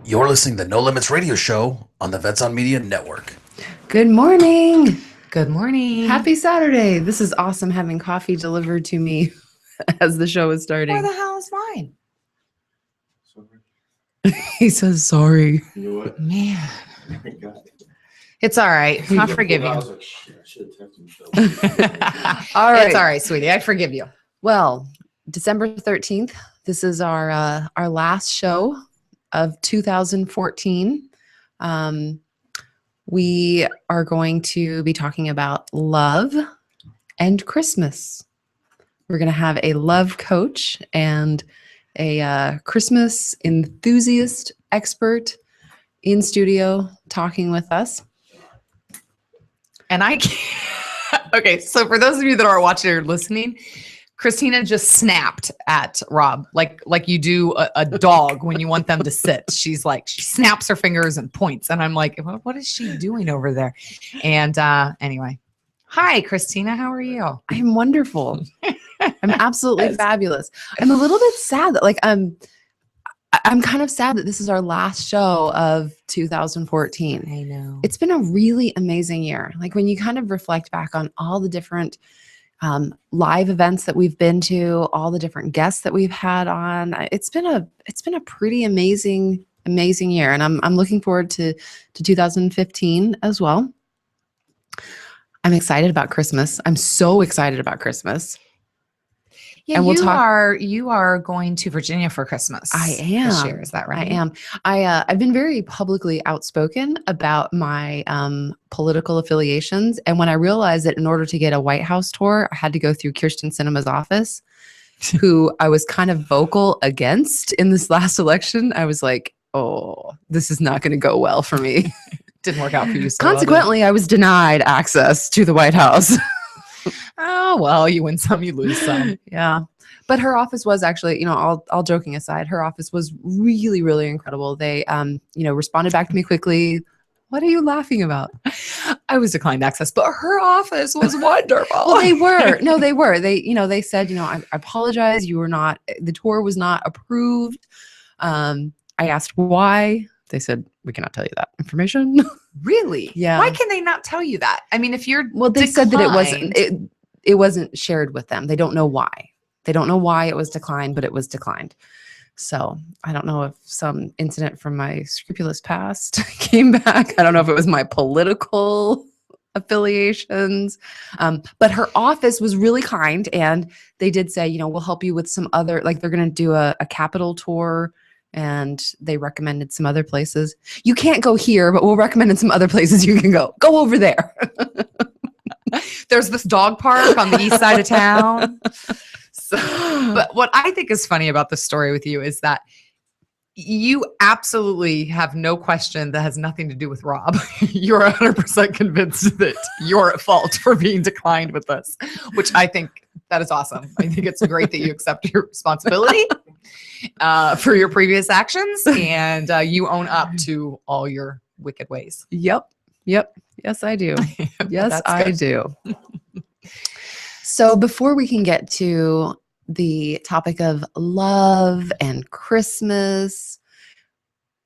You're listening to No Limits Radio Show on the Vets on Media Network. Good morning. Good morning. Happy Saturday. This is awesome having coffee delivered to me as the show is starting. Where the hell is mine? He says sorry. You know what? Man. It's all right. I'll forgive you. I was like, shit, I should have texted Michelle. All right. It's all right, sweetie. I forgive you. Well, December 13th, this is our last show of 2014. We are going to be talking about love and Christmas. We're going to have a love coach and a Christmas enthusiast expert in studio talking with us. And I can't. Okay, so for those of you that are watching or listening, Christina just snapped at Rob like you do a dog when you want them to sit. She snaps her fingers and points. And I'm like, what is she doing over there? And anyway. Hi, Christina. How are you? I'm wonderful. I'm absolutely fabulous. I'm a little bit sad that I'm kind of sad that this is our last show of 2014. I know. It's been a really amazing year. Like when you kind of reflect back on all the different live events that we've been to, all the different guests that we've had on, it's been a pretty amazing year. And I'm looking forward to 2015 as well. I'm excited about Christmas. I'm so excited about Christmas. Yeah, and you are going to Virginia for Christmas. I am. This year, is that right? I am. I've been very publicly outspoken about my political affiliations, and when I realized that in order to get a White House tour, I had to go through Kirsten Sinema's office, who I was kind of vocal against in this last election. I was like, "Oh, this is not going to go well for me." Didn't work out for you. So Consequently, I was denied access to the White House. Oh, well, you win some, you lose some. Yeah. But her office was actually, all joking aside, her office was really, really incredible. They, responded back to me quickly. What are you laughing about? I was declined access, but her office was wonderful. Well, they were. No, they were. They said, I apologize. The tour was not approved. I asked why. They said, we cannot tell you that information. Really? Yeah. Why can they not tell you that? I mean, if you're they said that it wasn't shared with them. They don't know why. They don't know why it was declined, but it was declined. So I don't know if some incident from my scrupulous past came back. I don't know if it was my political affiliations. But her office was really kind. And they did say, we'll help you with some other, they're going to do a Capitol tour. And they recommended some other places. You can't go here, but we'll recommend some other places you can go. Go over there. There's this dog park on the east side of town. But what I think is funny about this story with you is that you absolutely have no question that has nothing to do with Rob. You're 100% convinced that you're at fault for being declined with this, which I think that is awesome. I think it's great that you accept your responsibility for your previous actions and you own up to all your wicked ways. Yep. Yes, I do. Yes, I do. do. So before we can get to the topic of love and Christmas,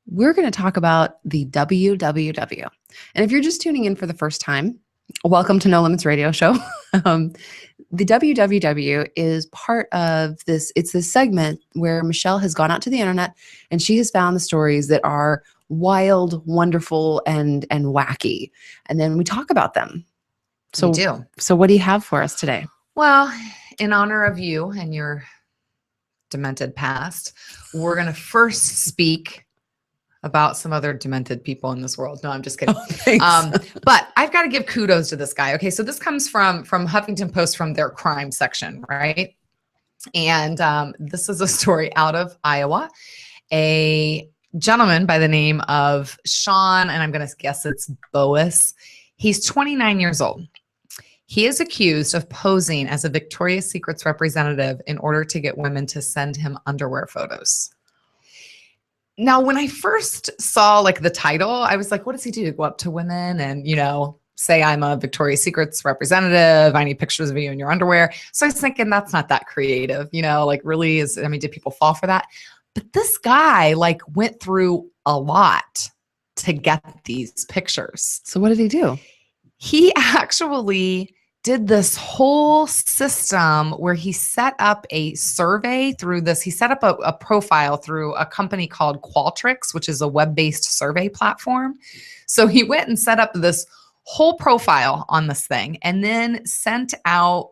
we're going to talk about the WWW. And if you're just tuning in for the first time, welcome to No Limits Radio Show. The WWW is part of this. It's this segment where Michelle has gone out to the internet and she has found the stories that are wild, wonderful, and wacky. And then we talk about them. So We do. So what do you have for us today? Well, in honor of you and your demented past, we're going to first speak about some other demented people in this world. No, I'm just kidding. But I've got to give kudos to this guy. Okay, so this comes from Huffington Post from their crime section, right? And this is a story out of Iowa. A gentleman by the name of Sean, and I'm going to guess it's Boas. He's 29 years old. He is accused of posing as a Victoria's Secrets representative in order to get women to send him underwear photos. Now, when I first saw the title, I was like, what does he do? Go up to women and, say I'm a Victoria's Secrets representative. I need pictures of you in your underwear. So I was thinking that's not that creative, really did people fall for that? But this guy like went through a lot to get these pictures. So what did he do? He actually did this whole system where he set up a survey through this. He set up a profile through a company called Qualtrics, which is a web-based survey platform. So he went and set up this whole profile on this thing and then sent out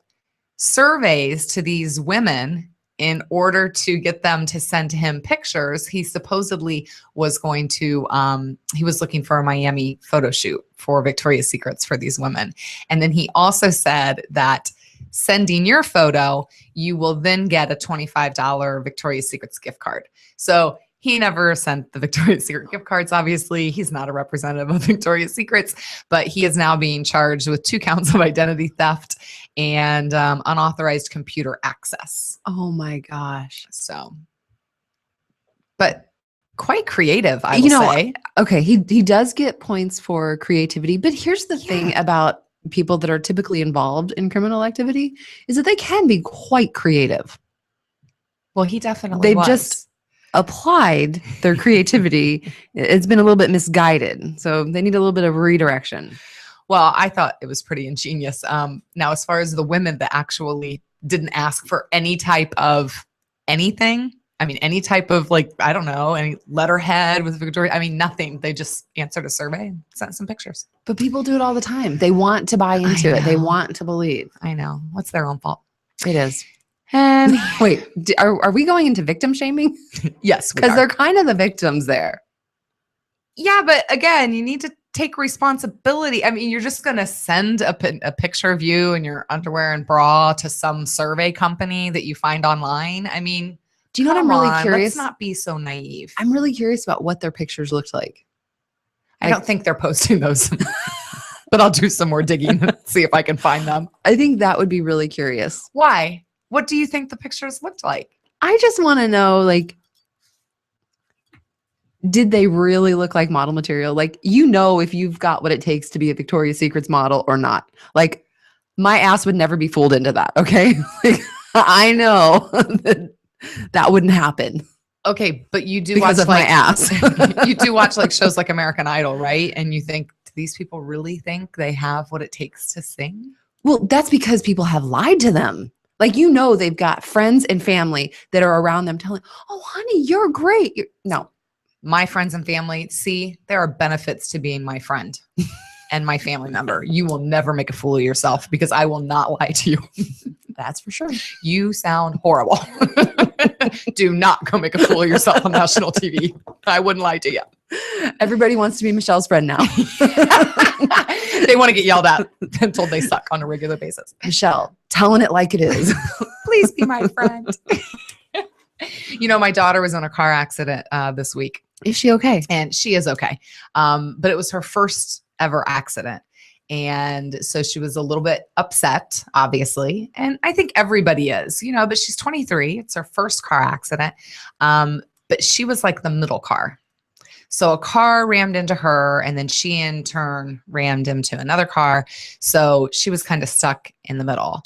surveys to these women in order to get them to send him pictures. He supposedly was going to, he was looking for a Miami photo shoot for Victoria's Secrets for these women. And then he also said that sending your photo, you will then get a $25 Victoria's Secrets gift card. So he never sent the Victoria's Secret gift cards, obviously. He's not a representative of Victoria's Secrets, but he is now being charged with 2 counts of identity theft and unauthorized computer access. Oh my gosh. So, but quite creative, I will say. Okay, he does get points for creativity, but here's the thing about people that are typically involved in criminal activity is that they can be quite creative. Well, he definitely They've was. just applied their creativity. It's been a little bit misguided, so they need a little bit of redirection. Well, I thought it was pretty ingenious. Now, as far as the women that actually didn't ask for any type of anything, I mean, any type of like, I don't know, any letterhead with Victoria, I mean, nothing. They just answered a survey and sent some pictures. But people do it all the time. They want to buy into it. They know. want to believe. I know. What's their own fault? It is. And Wait, are we going into victim shaming? yes, Because they're kind of the victims there. yeah, but again, you need to take responsibility. I mean, you're just going to send a picture of you in your underwear and bra to some survey company that you find online. I mean, Do you know what I'm come really on, curious? Let's not be so naive. I'm really curious about what their pictures looked like. I don't think they're posting those, but I'll do some more digging and see if I can find them. I think that would be really curious. Why? What do you think the pictures looked like? I just want to know, like, did they really look like model material? Like, you know, if you've got what it takes to be a Victoria's Secrets model or not. Like, my ass would never be fooled into that. Okay. Like, I know that wouldn't happen Okay, but you do because watch of my like ass. you do watch like shows like American Idol, right? And you think, do these people really think they have what it takes to sing? Well, that's because people have lied to them. Like, you know, they've got friends and family that are around them telling, oh, honey, you're great. No. My friends and family, see, there are benefits to being my friend and my family member. You will never make a fool of yourself because I will not lie to you. That's for sure. You sound horrible. Do not go make a fool of yourself on national TV. I wouldn't lie to you. Everybody wants to be Michelle's friend now. They want to get yelled at and told they suck on a regular basis. Michelle, telling it like it is. Please be my friend. You know, my daughter was in a car accident this week. Is she okay? And she is okay. But it was her first ever accident. And so she was a little bit upset, obviously. And I think everybody is, you know, but she's 23. It's her first car accident. But she was like the middle car. So a car rammed into her, and then she in turn rammed into another car. So she was kind of stuck in the middle.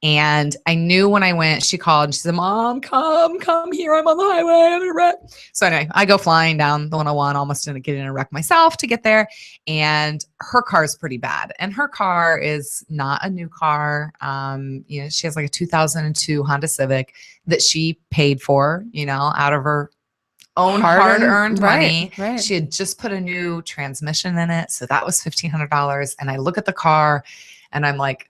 And I knew when I went, she called and she said, Mom, come here. I'm on the highway. I'm in a wreck. So anyway, I go flying down the 101, almost didn't get in a wreck myself to get there. And her car is pretty bad. And her car is not a new car. You know, she has like a 2002 Honda Civic that she paid for, you know, out of her own hard-earned money. Right. She had just put a new transmission in it. So that was $1,500. And I look at the car and I'm like,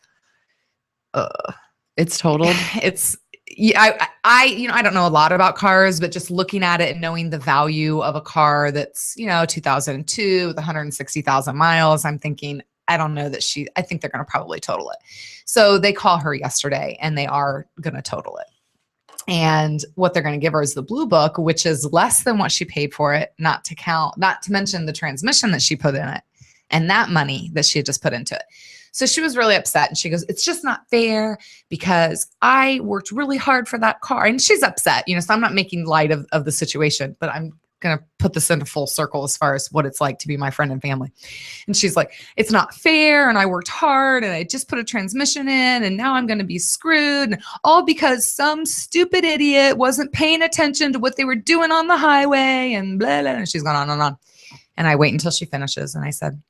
It's totaled. it's yeah, I you know, I don't know a lot about cars, but just looking at it and knowing the value of a car that's, you know, 2002 with 160,000 miles, I'm thinking, I don't know that I think they're going to probably total it. So they call her yesterday and they are going to total it. And what they're going to give her is the blue book, which is less than what she paid for it, not to mention the transmission that she put in it and that money that she had just put into it. So she was really upset and she goes, it's just not fair because I worked really hard for that car. And she's upset, you know, so I'm not making light of the situation, but gonna put this into full circle as far as what it's like to be my friend and family. And she's like, it's not fair. And I worked hard and I just put a transmission in and now I'm going to be screwed. And all because some stupid idiot wasn't paying attention to what they were doing on the highway and blah, blah. And she's gone on and on. And I wait until she finishes. And I said,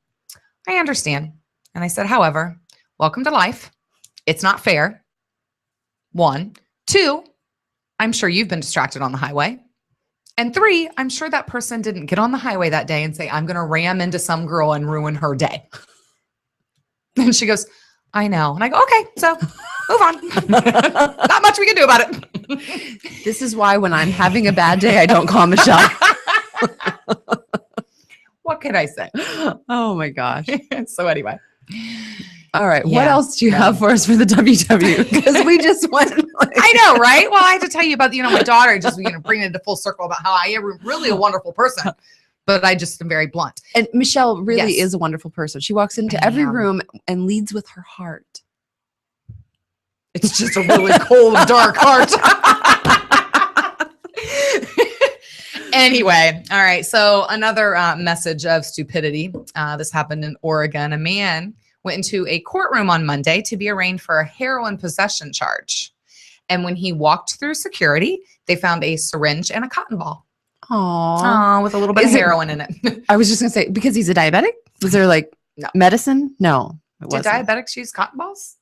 I understand. And I said, however, welcome to life. It's not fair. 1, 2, I'm sure you've been distracted on the highway. And 3, I'm sure that person didn't get on the highway that day and say, I'm going to ram into some girl and ruin her day. And she goes, I know. And I go, okay, so move on. Not much we can do about it. This is why when I'm having a bad day, I don't call Michelle. What can I say? Oh my gosh. So anyway. All right. What Yeah. else do you have for us for the WW? Because we just went. I know, right? Well, I have to tell you about, my daughter, just, bring it into full circle about how I am really a wonderful person, but I just am very blunt. And Michelle really Yes. is a wonderful person. She walks into I every am. room and leads with her heart. It's just a really cold, dark heart. Anyway, all right. So another message of stupidity. This happened in Oregon. A man went into a courtroom on Monday to be arraigned for a heroin possession charge. And when he walked through security, they found a syringe and a cotton ball. Aww. With a little bit Is of it- heroin in it. I was just going to say, because he's a diabetic? Was there like No. medicine? No. It Did wasn't. diabetics use cotton balls?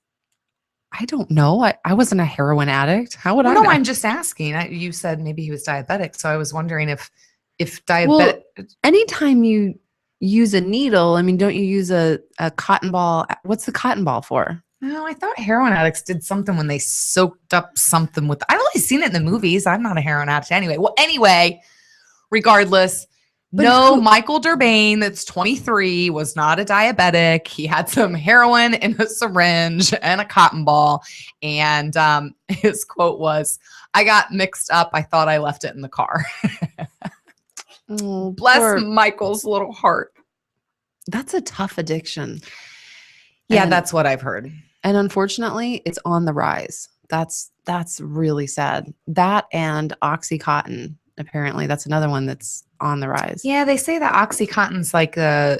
I don't know. I wasn't a heroin addict. How would I No, know? I'm just asking. You said maybe he was diabetic. So I was wondering if diabetic. Well, anytime you use a needle, I mean, don't you use a cotton ball? What's the cotton ball for? No, I thought heroin addicts did something when they soaked up something with. I've only seen it in the movies. I'm not a heroin addict anyway. Well, anyway, regardless, But no, who- Michael Durbain, that's 23, was not a diabetic. He had some heroin in a syringe and a cotton ball. And his quote was, I got mixed up. I thought I left it in the car. Oh, Bless poor- Michael's little heart. That's a tough addiction. Yeah, And- that's what I've heard. And unfortunately, it's on the rise. That's really sad. That and Oxycontin, apparently, that's another one that's on the rise. Yeah, they say that Oxycontin's like a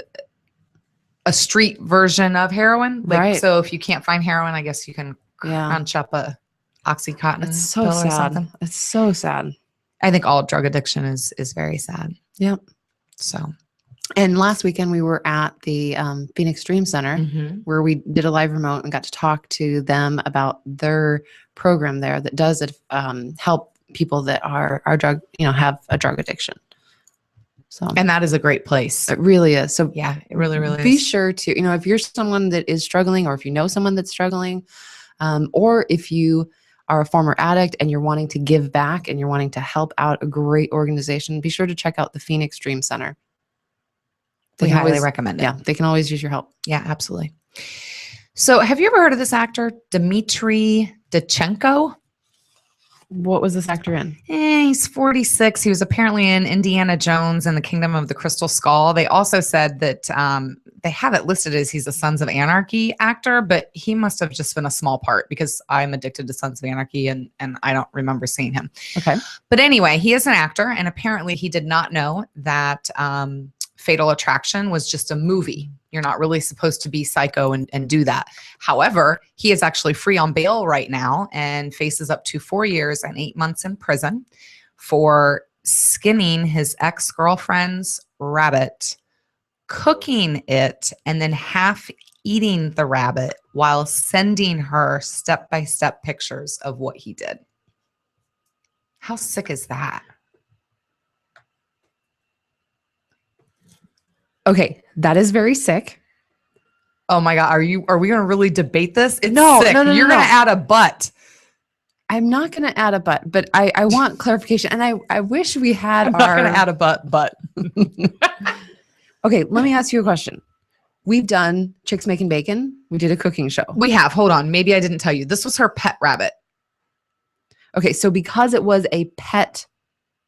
street version of heroin. Like, Right. so if you can't find heroin, I guess you can Yeah. crunch up a Oxycontin. It's so pill or sad. something. It's so sad. I think all drug addiction is very sad. Yep. So And last weekend, we were at the Phoenix Dream Center, where we did a live remote and got to talk to them about their program there that does help people that are drug, have a drug addiction. So and that is a great place. it really is. So Yeah, it really, really be is. sure to, if you're someone that is struggling, or if you know someone that's struggling, or if you are a former addict and you're wanting to give back and you're wanting to help out a great organization, be sure to check out the Phoenix Dream Center. We can highly always- recommend it. Yeah, they can always use your help. Yeah, absolutely. So have you ever heard of this actor, Dmitry Dachenko? What was this actor in? He's 46. He was apparently in Indiana Jones and the Kingdom of the Crystal Skull. They also said that they have it listed as he's a Sons of Anarchy actor, but he must have just been a small part because I'm addicted to Sons of Anarchy and I don't remember seeing him. Okay. But anyway, he is an actor, and apparently he did not know that Fatal Attraction was just a movie. You're not really supposed to be psycho and do that. However, he is actually free on bail right now and faces up to 4 years and 8 months in prison for skinning his ex-girlfriend's rabbit, cooking it, and then half eating the rabbit while sending her step-by-step pictures of what he did. How sick is that? Okay, that is very sick. Oh my God. Are we going to really debate this? It's No, sick. no, no, You're no, going to no. add a but. I'm not going to add a but I want clarification. And I wish we had I'm not going to add a but. Okay, let me ask you a question. We've done Chicks Making Bacon. We did a cooking show. We have. Hold on. Maybe I didn't tell you. This was her pet rabbit. Okay, so because it was a pet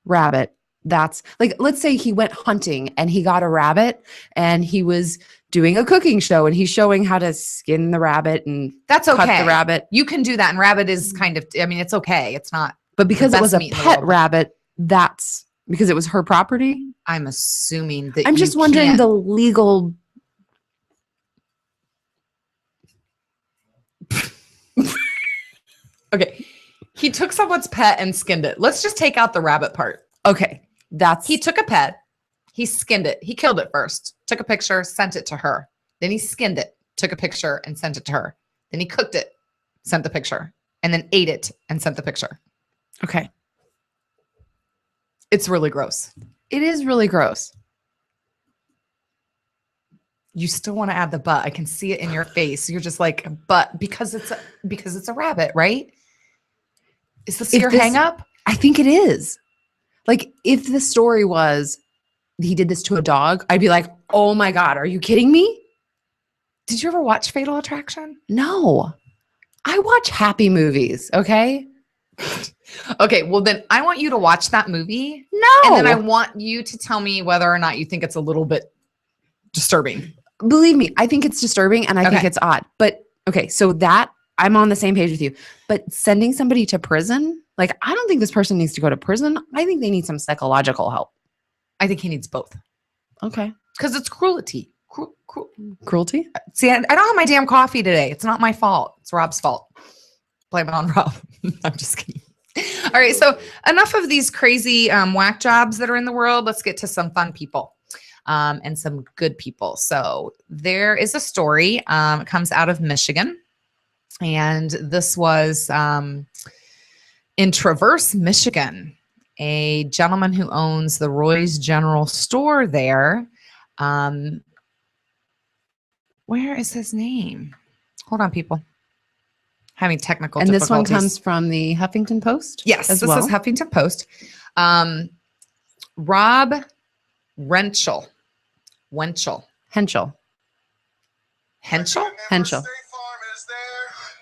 rabbit, that's like, let's say he went hunting and he got a rabbit and he was doing a cooking show and he's showing how to skin the rabbit and That's cut okay. the rabbit. You can do that. And rabbit is kind of, it's okay. It's not. But because it best was a meat in the pet world. rabbit, that's Because it was her property? I'm assuming that I'm you just wondering can't- the legal. Okay. He took someone's pet and skinned it. Let's just take out the rabbit part. Okay. That's. He took a pet, he skinned it. He killed it first, took a picture, sent it to her. Then he skinned it, took a picture and sent it to her. Then he cooked it, sent the picture, and then ate it and sent the picture. okay. It's really gross. It is really gross. You still want to add the but. I can see it in your face. You're just like, but because it's a rabbit, right? Is this If your this- hang up? I think it is. Like, if the story was he did this to a dog, I'd be like, oh my God, are you kidding me? Did you ever watch Fatal Attraction? No. I watch happy movies, okay? Okay, well then I want you to watch that movie. No. And then I want you to tell me whether or not you think it's a little bit disturbing. Believe me, I think it's disturbing and I think Okay. it's odd. But okay, so that I'm on the same page with you. But sending somebody to prison, like, I don't think this person needs to go to prison. I think they need some psychological help. I think he needs both Okay. because it's cruelty. Cruelty? See, I don't have my damn coffee today. It's not my fault. It's Rob's fault. Blame it on Rob. I'm just kidding. All right. So enough of these crazy whack jobs that are in the world. Let's get to some fun people and some good people. So there is a story. It comes out of Michigan. And this was in Traverse, Michigan. A gentleman who owns the Roy's General Store there. Where is his name? Hold on, people. Having technical And this one difficulties. comes from the Huffington Post? Yes, as this well. is Huffington Post. Rob Renchel. Henschel. Henschel? Henschel.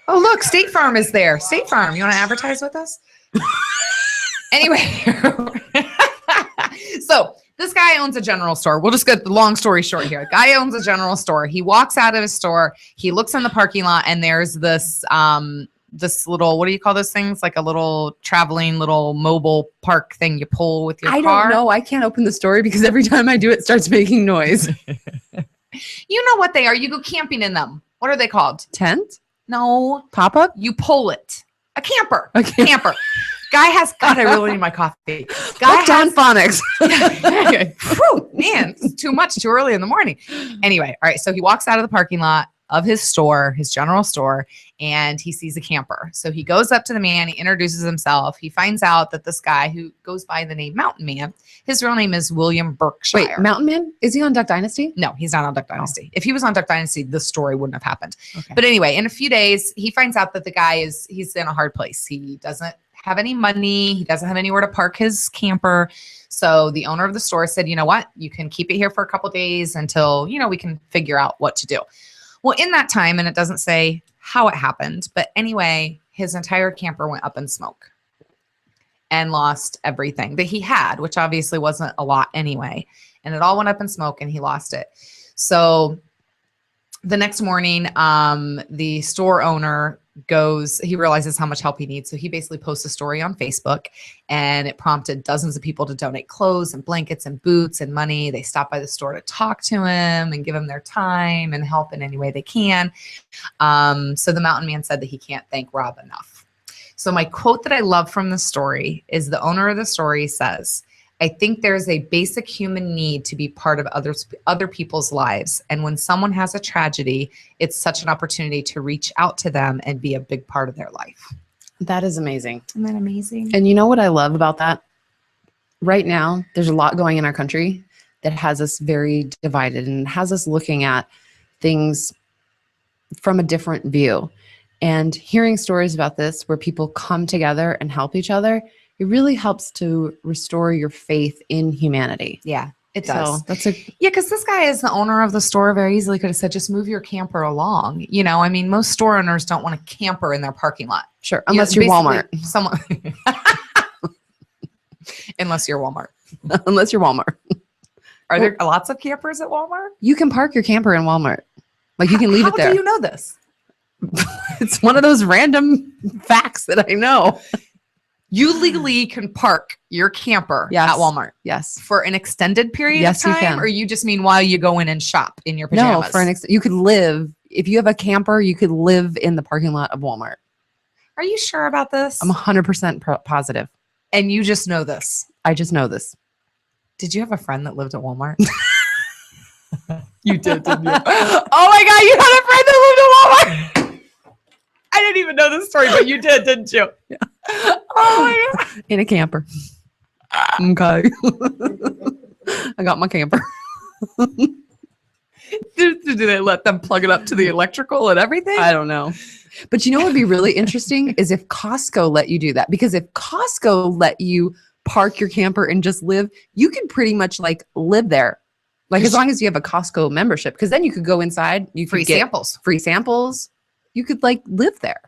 Oh, look, State Farm is there. State Farm. You want to advertise with us? Anyway, so this guy owns a general store. We'll just get the long story short here. Guy owns a general store. He walks out of his store. He looks in the parking lot, and there's this this little, what do you call those things? Like a little traveling little mobile park thing you pull with your I car. don't know. I can't open the story because every time I do it starts making noise. You know what they are. You go camping in them. What are they called? Tent? No, Pop-up? you pull it. A camper. Okay. Camper. Guy has, God, I really need my coffee. Guy Look down has, phonics. Whew, man, this is too much too early in the morning. Anyway, all right. So he walks out of the parking lot of his store, his general store, and he sees a camper. So he goes up to the man, he introduces himself. He finds out that this guy who goes by the name Mountain Man, his real name is William Berkshire. Wait, Mountain Man? Is he on Duck Dynasty? No, he's not on Duck Dynasty. If he was on Duck Dynasty, this story wouldn't have happened. Okay. But anyway, in a few days, he finds out that the guy he's in a hard place. He doesn't have any money. He doesn't have anywhere to park his camper. So the owner of the store said, you know what? You can keep it here for a couple days until, we can figure out what to do. Well, in that time, and it doesn't say how it happened, but anyway, his entire camper went up in smoke and lost everything that he had, which obviously wasn't a lot anyway. And it all went up in smoke and he lost it. So the next morning, the store owner he realizes how much help he needs. So he basically posts a story on Facebook, and it prompted dozens of people to donate clothes and blankets and boots and money. They stop by the store to talk to him and give him their time and help in any way they can. So the Mountain Man said that he can't thank Rob enough. So my quote that I love from the story is the owner of the story says, I think there's a basic human need to be part of other people's lives. And when someone has a tragedy, it's such an opportunity to reach out to them and be a big part of their life. That is amazing. Isn't that amazing? And you know what I love about that? Right now, there's a lot going in our country that has us very divided and has us looking at things from a different view. And hearing stories about this where people come together and help each other, it really helps to restore your faith in humanity. Yeah, it does. So that's a Yeah, because this guy is the owner of the store. Very easily could have said, just move your camper along. Most store owners don't want to camper in their parking lot. sure, unless you're Walmart. Basically, Someone, unless you're Walmart. Unless you're Walmart. Are there lots of campers at Walmart? You can park your camper in Walmart. Like you can leave How it there. do you know this? It's one of those random facts that I know. You legally can park your camper Yes. at Walmart Yes. for an extended period Yes, of you time, can. or you just mean while you go in and shop in your No, pajamas? for you could live, if you have a camper, you could live in the parking lot of Walmart. Are you sure about this? I'm 100% positive. And you just know this. I just know this. Did you have a friend that lived at Walmart? You did, didn't you? Oh my God, you had a friend that lived at Walmart. I didn't even know this story, but you did, didn't you? Yeah. Oh my God. In a camper. Okay. I got my camper. Do they let them plug it up to the electrical and everything? I don't know. But you know what would be really interesting is if Costco let you do that. Because if Costco let you park your camper and just live, you can pretty much like live there. Like as long as you have a Costco membership. Because then you could go inside, you Free could get samples. free samples. You could like live there.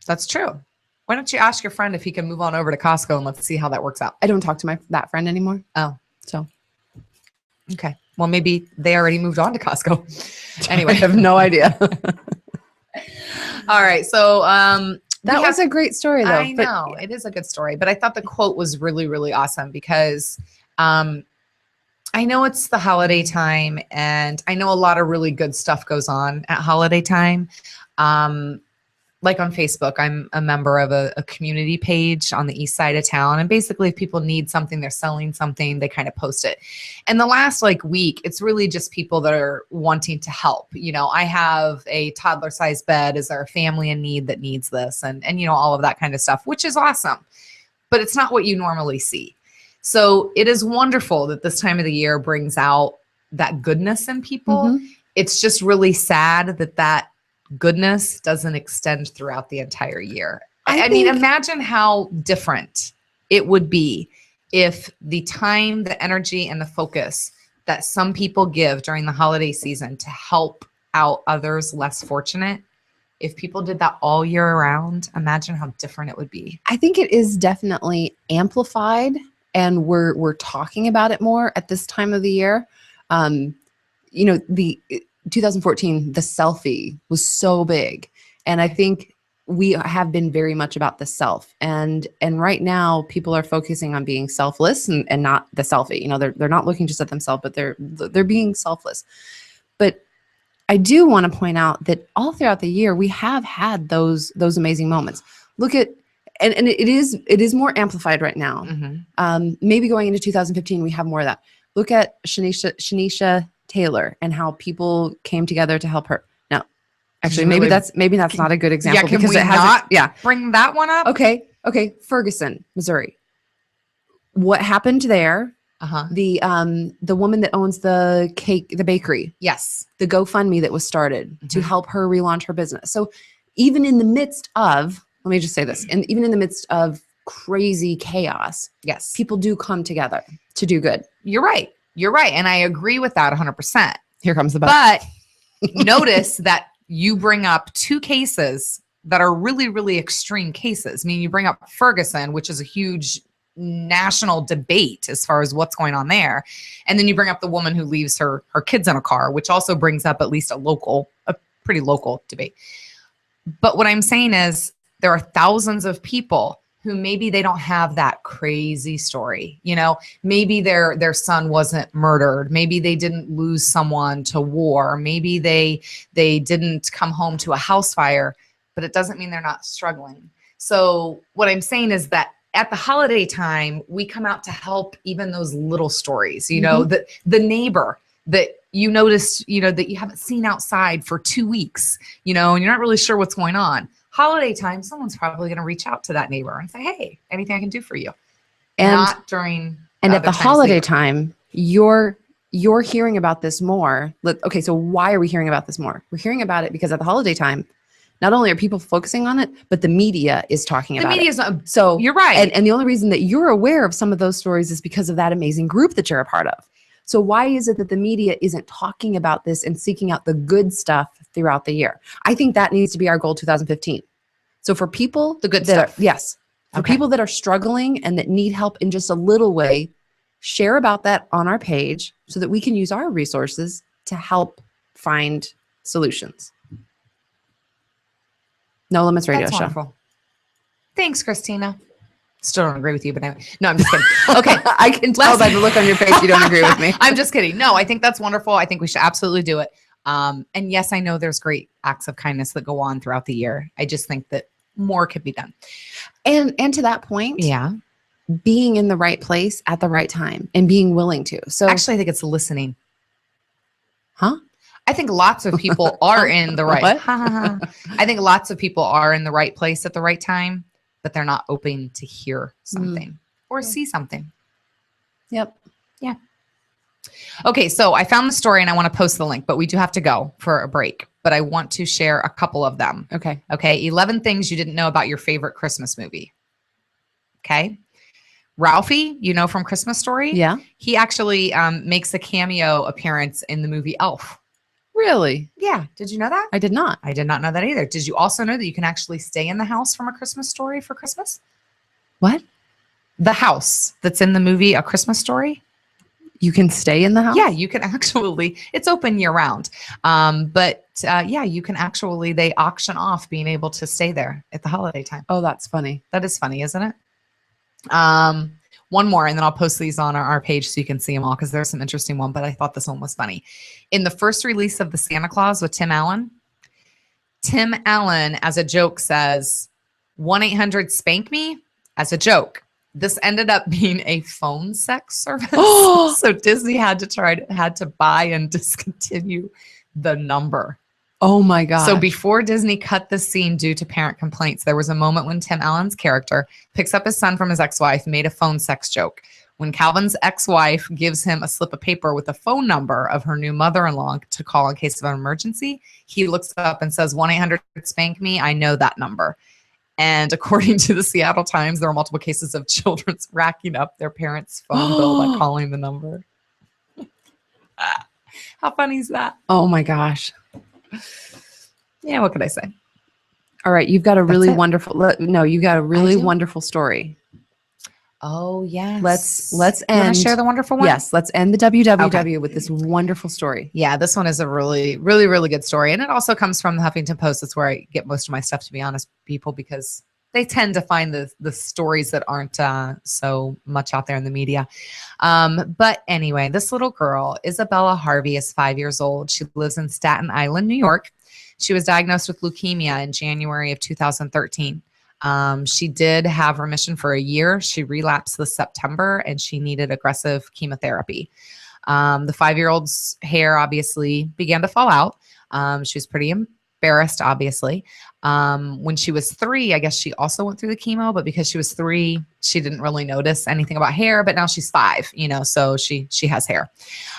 That's true. Why don't you ask your friend if he can move on over to Costco and let's see how that works out? I don't talk to that friend anymore. Oh. So Okay. Well, maybe they already moved on to Costco. I Anyway. have no idea. All right. So That we was a great story though. I know it is a good story, but I thought the quote was really, really awesome because I know it's the holiday time and I know a lot of really good stuff goes on at holiday time. Like on Facebook, I'm a member of a community page on the east side of town. And basically if people need something, they're selling something, they kind of post it. And the last like week, it's really just people that are wanting to help. You know, I have a toddler sized bed. Is there a family in need that needs this? And you know, all of that kind of stuff, which is awesome, but it's not what you normally see. So it is wonderful that this time of the year brings out that goodness in people. Mhm. It's just really sad that goodness doesn't extend throughout the entire year. I mean, imagine how different it would be if the time, the energy, and the focus that some people give during the holiday season to help out others less fortunate, if people did that all year around, imagine how different it would be. I think it is definitely amplified and we're talking about it more at this time of the year. You know, the 2014, the selfie was so big. And I think we have been very much about the self. And right now people are focusing on being selfless and not the selfie. You know, they're not looking just at themselves, but they're being selfless. But I do want to point out that all throughout the year, we have had those amazing moments. Look at, and it is more amplified right now. Mm-hmm. Maybe going into 2015, we have more of that. Look at Shanisha Taylor and how people came together to help her. Now, actually, maybe that's not a good example can because we it hasn't. not Yeah. bring that one up? Okay. Ferguson, Missouri. What happened there? Uh-huh. The woman that owns the bakery, Yes. the GoFundMe that was started to Mhm. help her relaunch her business. So even in the midst of, let me just say this, and even in the midst of crazy chaos, Yes. people do come together to do good. You're right. You're right. And I agree with that 100%. Here comes the But notice that you bring up two cases that are really, really extreme cases. I mean, you bring up Ferguson, which is a huge national debate as far as what's going on there. And then you bring up the woman who leaves her kids in a car, which also brings up at least a pretty local debate. But what I'm saying is there are thousands of people who maybe they don't have that crazy story. You know, maybe their son wasn't murdered. Maybe they didn't lose someone to war. Maybe they didn't come home to a house fire, but it doesn't mean they're not struggling. So what I'm saying is that at the holiday time, we come out to help even those little stories, you know, the neighbor that you noticed, you know, that you haven't seen outside for 2 weeks, you know, and you're not really sure what's going on. Holiday time, someone's probably going to reach out to that neighbor and say, hey, anything I can do for you? And not during and at other the times of holiday year. time, you're hearing about this more. Okay, so why are we hearing about this more? We're hearing about it because at the holiday time, not only are people focusing on it, but the media is talking The about media it. is not, So you're right. and the only reason that you're aware of some of those stories is because of that amazing group that you're a part of. So why is it that the media isn't talking about this and seeking out the good stuff throughout the year? I think that needs to be our goal 2015. So for people The good that stuff. are, yes, for Okay. people that are struggling and that need help in just a little way, share about that on our page so that we can use our resources to help find solutions. No Limits Radio That's Show. wonderful. Thanks, Christina. Still don't agree with you, but no, I'm just kidding. Okay. I can tell by the look on your face you don't agree with me. I'm just kidding. No, I think that's wonderful. I think we should absolutely do it. And yes, I know there's great acts of kindness that go on throughout the year. I just think that more could be done. And to that point, Yeah. being in the right place at the right time and being willing to. So Actually, I think it's listening. huh? I think lots of people are in the right. What? I think lots of people are in the right place at the right time, but they're not open to hear something or see something. Yep. Okay, so I found the story and I want to post the link, but we do have to go for a break. But I want to share a couple of them. Okay. Okay, 11 things you didn't know about your favorite Christmas movie. Okay. Ralphie, you know from Christmas Story? Yeah. He actually makes a cameo appearance in the movie Elf. Really? Yeah. Did you know that? I did not. I did not know that either. Did you also know that you can actually stay in the house from A Christmas Story for Christmas? What? The house that's in the movie A Christmas Story? You can stay in the house? Yeah, you can actually, it's open year round. Yeah, you can actually, they auction off being able to stay there at the holiday time. Oh, that's funny. That is funny, isn't it? One more, and then I'll post these on our page so you can see them all because there's some interesting one, but I thought this one was funny. In the first release of The Santa Claus with Tim Allen, as a joke, says 1-800-SPANK-ME as a joke. This ended up being a phone sex service. So Disney had to buy and discontinue the number. Oh my God. So before Disney cut the scene due to parent complaints, there was a moment when Tim Allen's character picks up his son from his ex-wife, made a phone sex joke. When Calvin's ex-wife gives him a slip of paper with the phone number of her new mother-in-law to call in case of an emergency, he looks up and says, 1-800-SPANK-ME. I know that number. And according to the Seattle Times, there are multiple cases of children racking up their parents' phone bill by calling the number. How funny is that? Oh my gosh. Yeah, what could I say? All right. You've got a really it. wonderful, no, you got a really do? wonderful story. Oh, yes. Let's You wanna end. share the wonderful one? Yes. Let's end the WWW with this wonderful story. Yeah, this one is a really, really, really good story. And it also comes from the Huffington Post. That's where I get most of my stuff, to be honest, people, because they tend to find the stories that aren't so much out there in the media. But anyway, this little girl, Isabella Harvey, is 5 years old. She lives in Staten Island, New York. She was diagnosed with leukemia in January of 2013. She did have remission for a year. She relapsed this September and she needed aggressive chemotherapy. The 5-year-old's hair obviously began to fall out. She was pretty embarrassed, obviously. When she was 3, I guess she also went through the chemo, but because she was 3, she didn't really notice anything about hair, but now she's 5, so she has hair.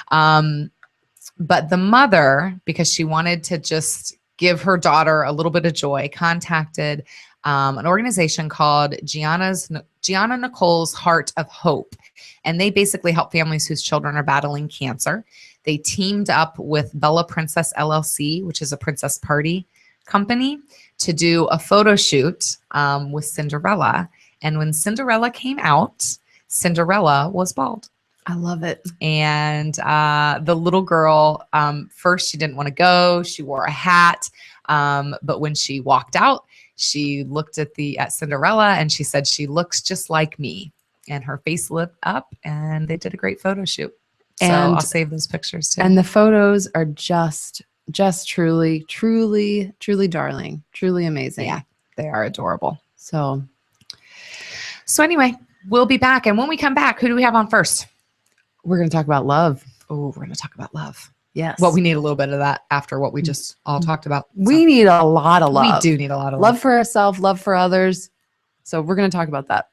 But the mother, because she wanted to just give her daughter a little bit of joy, contacted an organization called Gianna Nicole's Heart of Hope. And they basically help families whose children are battling cancer. They teamed up with Bella Princess LLC, which is a princess party company, to do a photo shoot with Cinderella. And when Cinderella came out, Cinderella was bald. I love it. And the little girl, first she didn't want to go. She wore a hat. But when she walked out, she looked at Cinderella and she said, she looks just like me. And her face lit up and they did a great photo shoot. So And- I'll save those pictures too. And the photos are just truly, truly, truly darling, truly amazing. Yeah, they are adorable. So So anyway, we'll be back. And when we come back, who do we have on first? we're going to talk about love. Oh, we're going to talk about love. Yes. Well, we need a little bit of that after what we just all talked about. we need a lot of love. We do need a lot of Love for ourselves, love for others. So we're going to talk about that.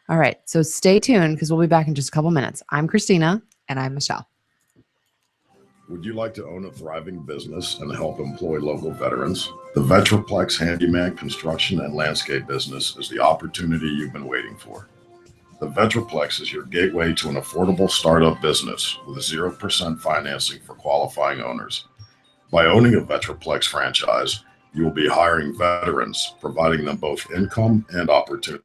All right. So stay tuned because we'll be back in just a couple minutes. I'm Christina. And I'm Michelle. Would you like to own a thriving business and help employ local veterans? The Vetraplex Handyman Construction and Landscape business is the opportunity you've been waiting for. The Vetraplex is your gateway to an affordable startup business with 0% financing for qualifying owners. By owning a Vetraplex franchise, you will be hiring veterans, providing them both income and opportunity.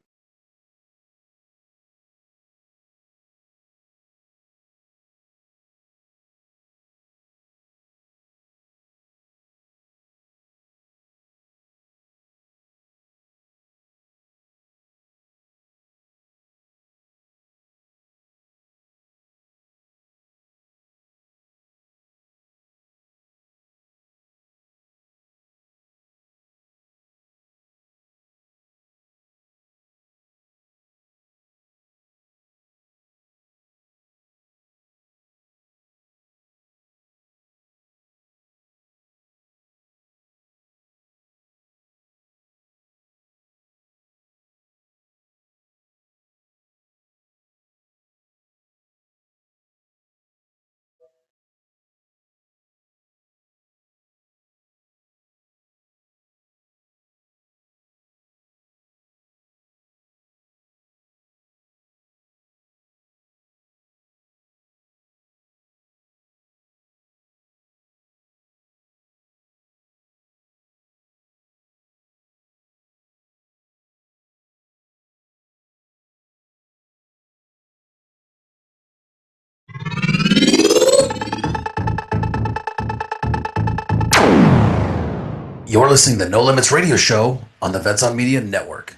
You're listening to the No Limits Radio Show on the Vets on Media Network.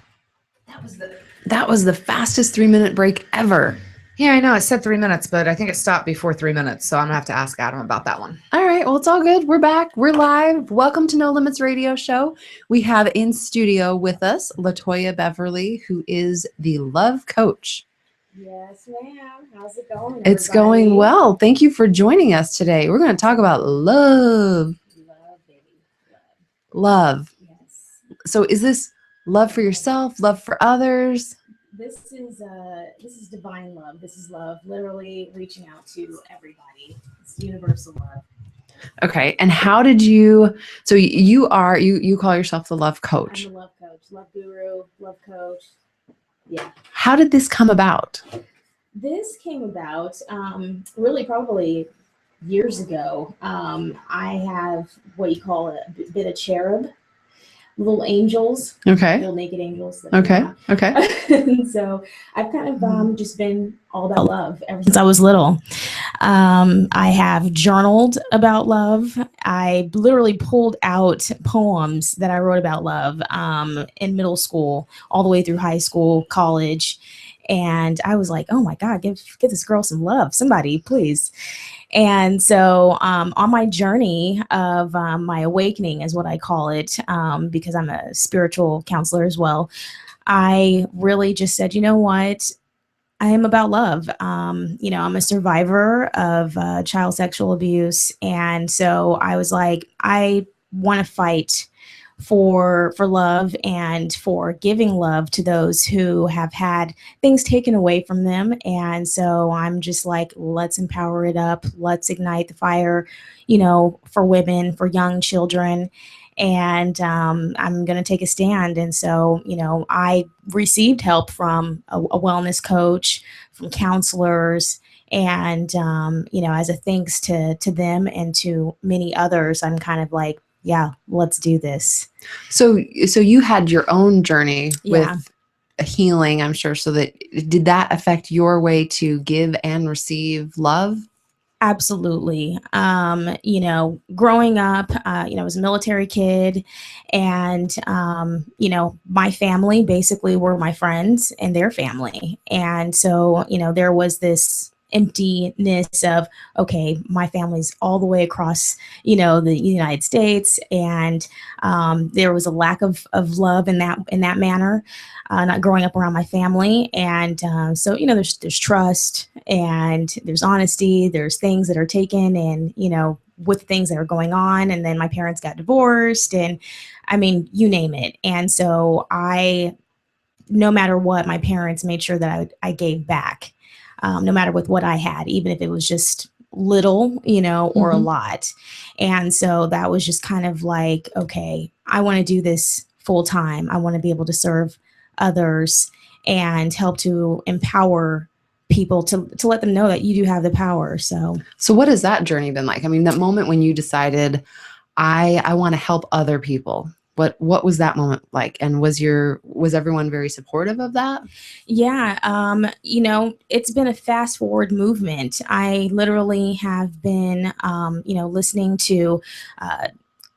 That was the fastest 3-minute break ever. Yeah, I know. It said 3 minutes, but I think it stopped before 3 minutes. So I'm going to have to ask Adam about that one. All right. Well, it's all good. We're back. We're live. Welcome to No Limits Radio Show. We have in studio with us LaToya Beverly, who is the love coach. Yes, ma'am. How's it going? It's going well. Thank you for joining us today. We're going to talk about love. Love, baby. Love. Yes. So is this love for yourself, love for others? This is divine love. This is love, literally reaching out to everybody. It's universal love. Okay. And how did you, so you call yourself the love coach. I'm a love coach, love guru, love coach. Yeah. How did this come about? This came about really probably years ago. I have what you call a bit of cherub, little angels, Okay. little naked angels. Okay. Okay. And so I've kind of just been all about love ever since I was little. I have journaled about love. I literally pulled out poems that I wrote about love in middle school, all the way through high school, college. And I was like, oh my God, give this girl some love. Somebody, please. And so on my journey of my awakening is what I call it, because I'm a spiritual counselor as well. I really just said, you know what? I am about love. I'm a survivor of child sexual abuse. And so I was like, I want to fight for love and for giving love to those who have had things taken away from them. And so I'm just like, let's empower it up. Let's ignite the fire, for women, for young children. And I'm going to take a stand. And so, I received help from a wellness coach, from counselors, and, as a thanks to them and to many others, I'm kind of like, yeah, let's do this. So you had your own journey Yeah. with a healing, I'm sure. So did that affect your way to give and receive love? Absolutely. Growing up, I was a military kid, and, my family basically were my friends and their family. And so, there was this emptiness of, okay, my family's all the way across, the United States. And there was a lack of love in that manner, not growing up around my family. And so, there's trust and there's honesty, there's things that are taken and, with things that are going on. And then my parents got divorced and you name it. And so no matter what, my parents made sure that I gave back. No matter with what I had, even if it was just little, or a lot. And so that was just kind of like, okay, I want to do this full time. I want to be able to serve others and help to empower people to let them know that you do have the power. So what has that journey been like? That moment when you decided I want to help other people. What was that moment like? And was everyone very supportive of that? Yeah. It's been a fast forward movement. I literally have been, listening to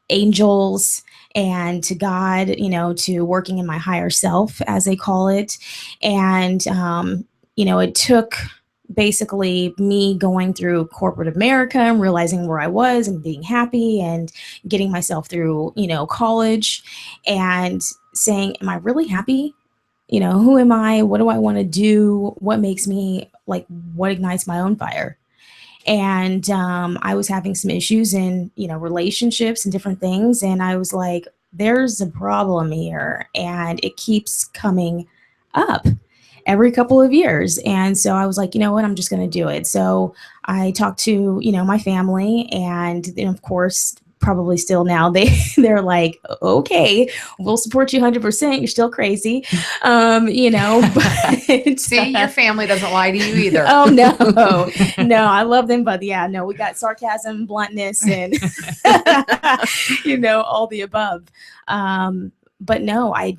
angels and to God, to working in my higher self, as they call it. And, it took basically me going through corporate America and realizing where I was and being happy and getting myself through, college and saying, am I really happy? Who am I? What do I want to do? What makes me what ignites my own fire? And I was having some issues in, relationships and different things. And I was like, there's a problem here and it keeps coming up every couple of years. And so I was like, you know what, I'm just going to do it. So I talked to, my family, and then of course, probably still now they're like, okay, we'll support you 100%. You're still crazy. But See, your family doesn't lie to you either. Oh no, I love them, but yeah, no, we got sarcasm, bluntness, and all the above. But no, I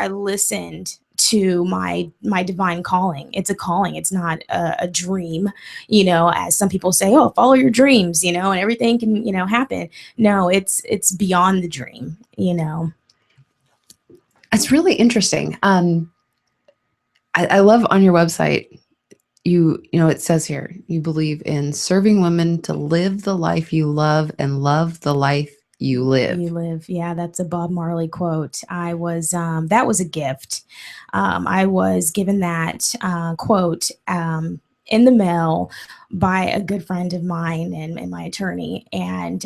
listened to my divine calling. It's a calling. It's not a dream, you know, as some people say, oh, follow your dreams, you know, and everything can, you know, happen. No, it's beyond the dream, you know. It's really interesting. I love on your website, you know, it says here, you believe in serving women to live the life you love and love the life you live. You live. Yeah, that's a Bob Marley quote. I was, that was a gift. I was given that quote in the mail by a good friend of mine and my attorney. And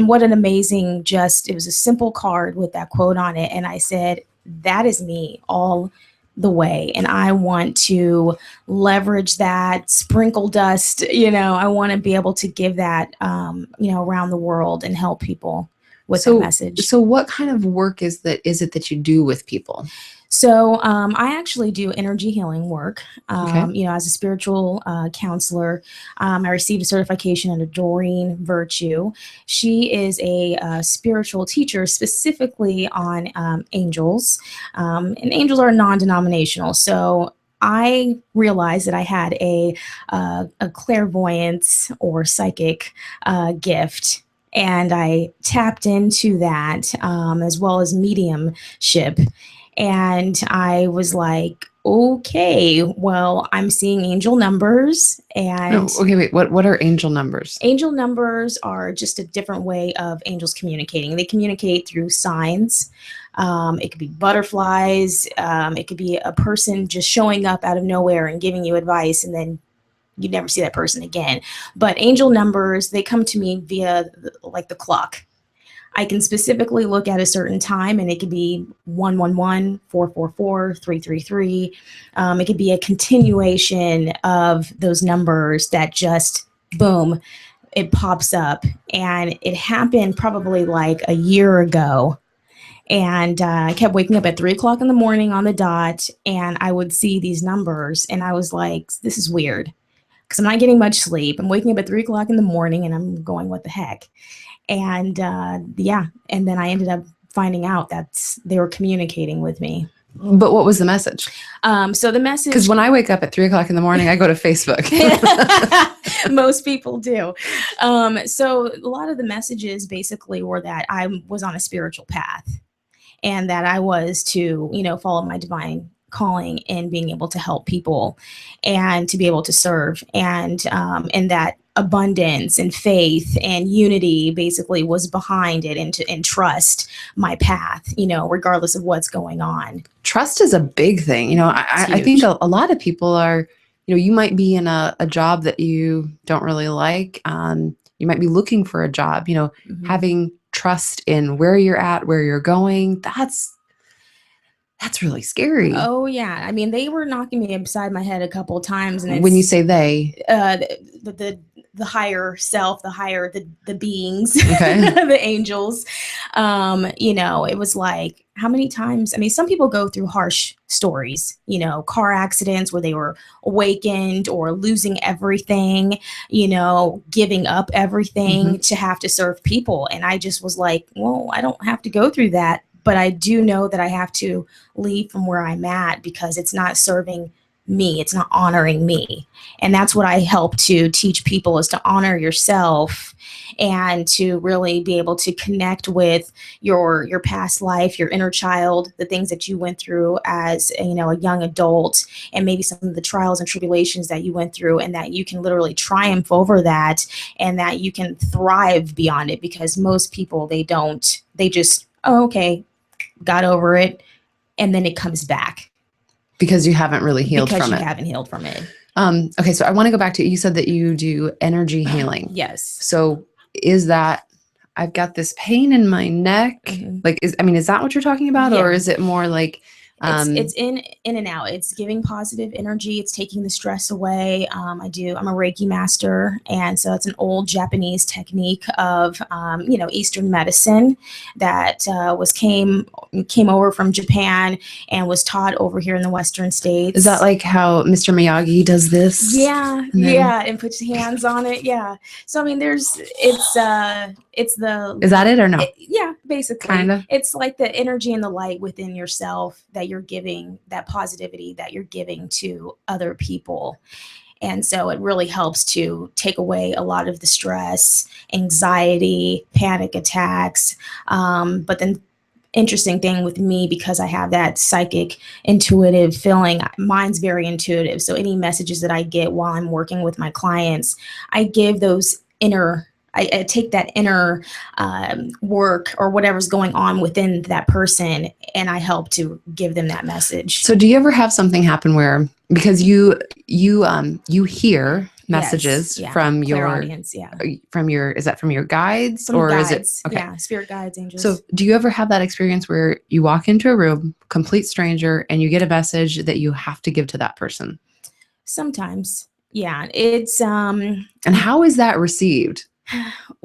what an amazing, it was a simple card with that quote on it. And I said, that is me all the way. And I want to leverage that, sprinkle dust, you know, I want to be able to give that, you know, around the world and help people with that message. So what kind of work is it that you do with people? So I actually do energy healing work, Okay. you know, as a spiritual counselor. I received a certification under Doreen Virtue. She is a spiritual teacher specifically on angels. And angels are non-denominational. So I realized that I had a clairvoyance or psychic gift. And I tapped into that as well as mediumship. And I was like, okay, well, I'm seeing angel numbers. And No, okay, wait. What are angel numbers? angel numbers are just a different way of angels communicating. They communicate through signs. It could be butterflies. It could be a person just showing up out of nowhere and giving you advice, and then you never see that person again. But angel numbers, they come to me via like the clock. I can specifically look at a certain time, and it could be 111, 444, 333. It could be a continuation of those numbers that just, boom, it pops up. And it happened probably like a year ago. And I kept waking up at 3 o'clock in the morning on the dot, and I would see these numbers. And I was like, this is weird, because I'm not getting much sleep. I'm waking up at 3 o'clock in the morning, and I'm going, what the heck? And yeah, and then I ended up finding out that they were communicating with me. But what was the message? So the message, Because when I wake up at 3 o'clock in the morning, I go to Facebook. most people do. So a lot of the messages basically were that I was on a spiritual path, and that I was to, you know, follow my divine calling and being able to help people and to be able to serve, and that abundance and faith and unity basically was behind it, and trust my path, you know, regardless of what's going on. Trust is a big thing. You know, I think a lot of people are, you know, you might be in a job that you don't really like. You might be looking for a job, you know, Mhm. having trust in where you're at, where you're going. That's really scary. Oh yeah. I mean, they were knocking me upside my head a couple of times. And When you it's, say they, the higher self, the beings, Okay. the angels, you know, it was like, how many times? I mean, some people go through harsh stories, you know, car accidents where they were awakened or losing everything, you know, giving up everything to have to serve people. And I just was like, well, I don't have to go through that, but I do know that I have to leave from where I'm at, because it's not serving me. It's not honoring me. And that's what I help to teach people, is to honor yourself and to really be able to connect with your past life, your inner child, the things that you went through as, you know, a young adult, and maybe some of the trials and tribulations that you went through, and that you can literally triumph over that, and that you can thrive beyond it. Because most people, they just, oh, okay, got over it, and then it comes back. because you haven't really healed because from you it. haven't healed from it. Okay, so I want to go back to, you said that you do energy healing. Yes. So is that, I've got this pain in my neck? Mhm. Like, is that what you're talking about? Yeah. Or is it more like, It's in and out. It's giving positive energy. It's taking the stress away. I'm a Reiki master. And so it's an old Japanese technique of, you know, Eastern medicine that came over from Japan and was taught over here in the Western states. is that like how Mr. Miyagi does this? Yeah, then- yeah, and puts hands on it. Yeah. So I mean, it's the Is that it or no? yeah, basically. Kinda. It's like the energy and the light within yourself that that you're giving, that positivity that you're giving to other people. And so it really helps to take away a lot of the stress, anxiety, panic attacks. But then interesting thing with me, because I have that psychic intuitive feeling, mine's very intuitive. So any messages that I get while I'm working with my clients, I give those I take that inner work or whatever's going on within that person, and I help to give them that message. So do you ever have something happen where, because you hear messages Yes, yeah, from your audience, yeah. is that from your guides From or guides, is it okay? Yeah, spirit guides, angels. So do you ever have that experience where you walk into a room, complete stranger, and you get a message that you have to give to that person? Sometimes, yeah. It's And how is that received?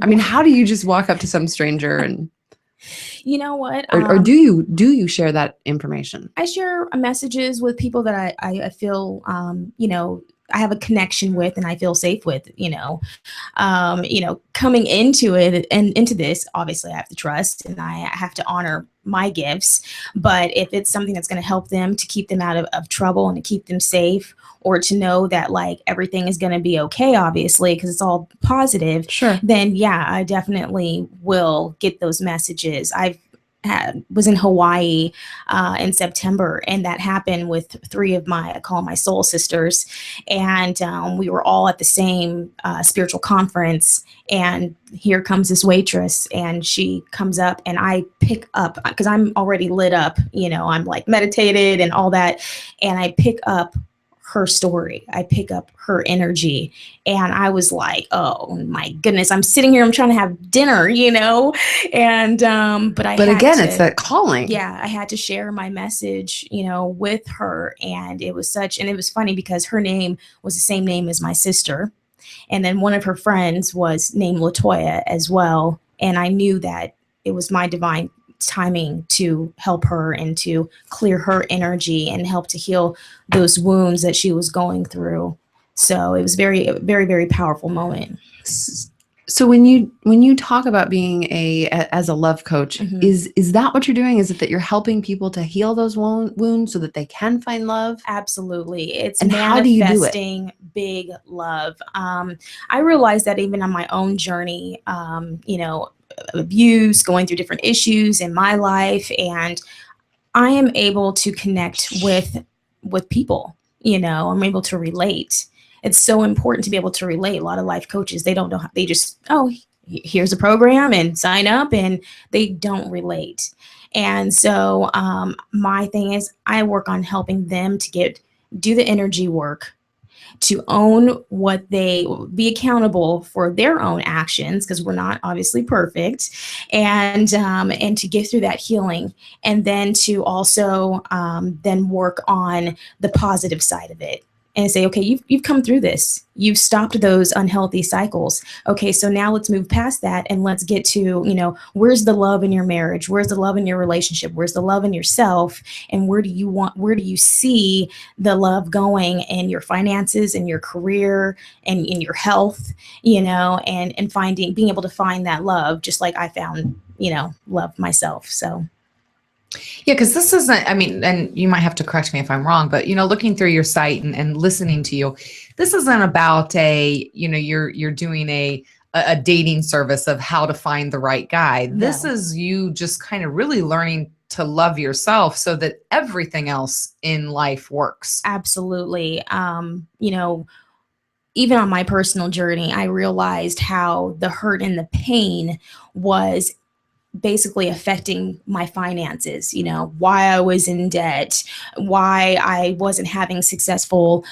I mean, how do you just walk up to some stranger and you know what? or do you share that information? I share messages with people that I feel, I have a connection with and I feel safe with, coming into it and into this, obviously I have to trust and I have to honor my gifts. But if it's something that's going to help them to keep them out of trouble and to keep them safe, or to know that like everything is going to be okay, obviously, because it's all positive, Sure. then yeah, I definitely will get those messages. Was in Hawaii in September, and that happened with 3 of I call my soul sisters, and we were all at the same spiritual conference, and here comes this waitress, and she comes up, and I pick up, because I'm already lit up, I'm like meditated and all that, and I pick up her story. I pick up her energy, and I was like, oh my goodness, I'm sitting here, I'm trying to have dinner, and but again, it's that calling. Yeah, I had to share my message, with her, and it was funny because her name was the same name as my sister, and then one of her friends was named Latoya as well, and I knew that it was my divine timing to help her and to clear her energy and help to heal those wounds that she was going through. So it was very, very, very powerful moment. So when you talk about being as a love coach, Mhm. is that what you're doing? Is it that you're helping people to heal those wounds so that they can find love? Absolutely. It's And how do you do it? manifesting big love. I realized that even on my own journey, abuse, going through different issues in my life, and I am able to connect with people. I'm able to relate. It's so important to be able to relate. A lot of life coaches, they don't know how, they just, here's a program and sign up, and they don't relate. And so my thing is I work on helping them to do the energy work, to own what they be accountable for their own actions, because we're not obviously perfect, and to get through that healing, and then to also then work on the positive side of it and say, okay, you've come through this. You've stopped those unhealthy cycles. Okay, so now let's move past that and let's get to, where's the love in your marriage? Where's the love in your relationship? Where's the love in yourself? And where do you see the love going in your finances and your career and in your health, and being able to find that love, just like I found, love myself. So. Yeah, because this isn't, and you might have to correct me if I'm wrong, but, looking through your site and listening to you, this isn't about you're doing a dating service of how to find the right guy. No. This is you just kind of really learning to love yourself so that everything else in life works. Absolutely. Even on my personal journey, I realized how the hurt and the pain was basically affecting my finances, why I was in debt, why I wasn't having successful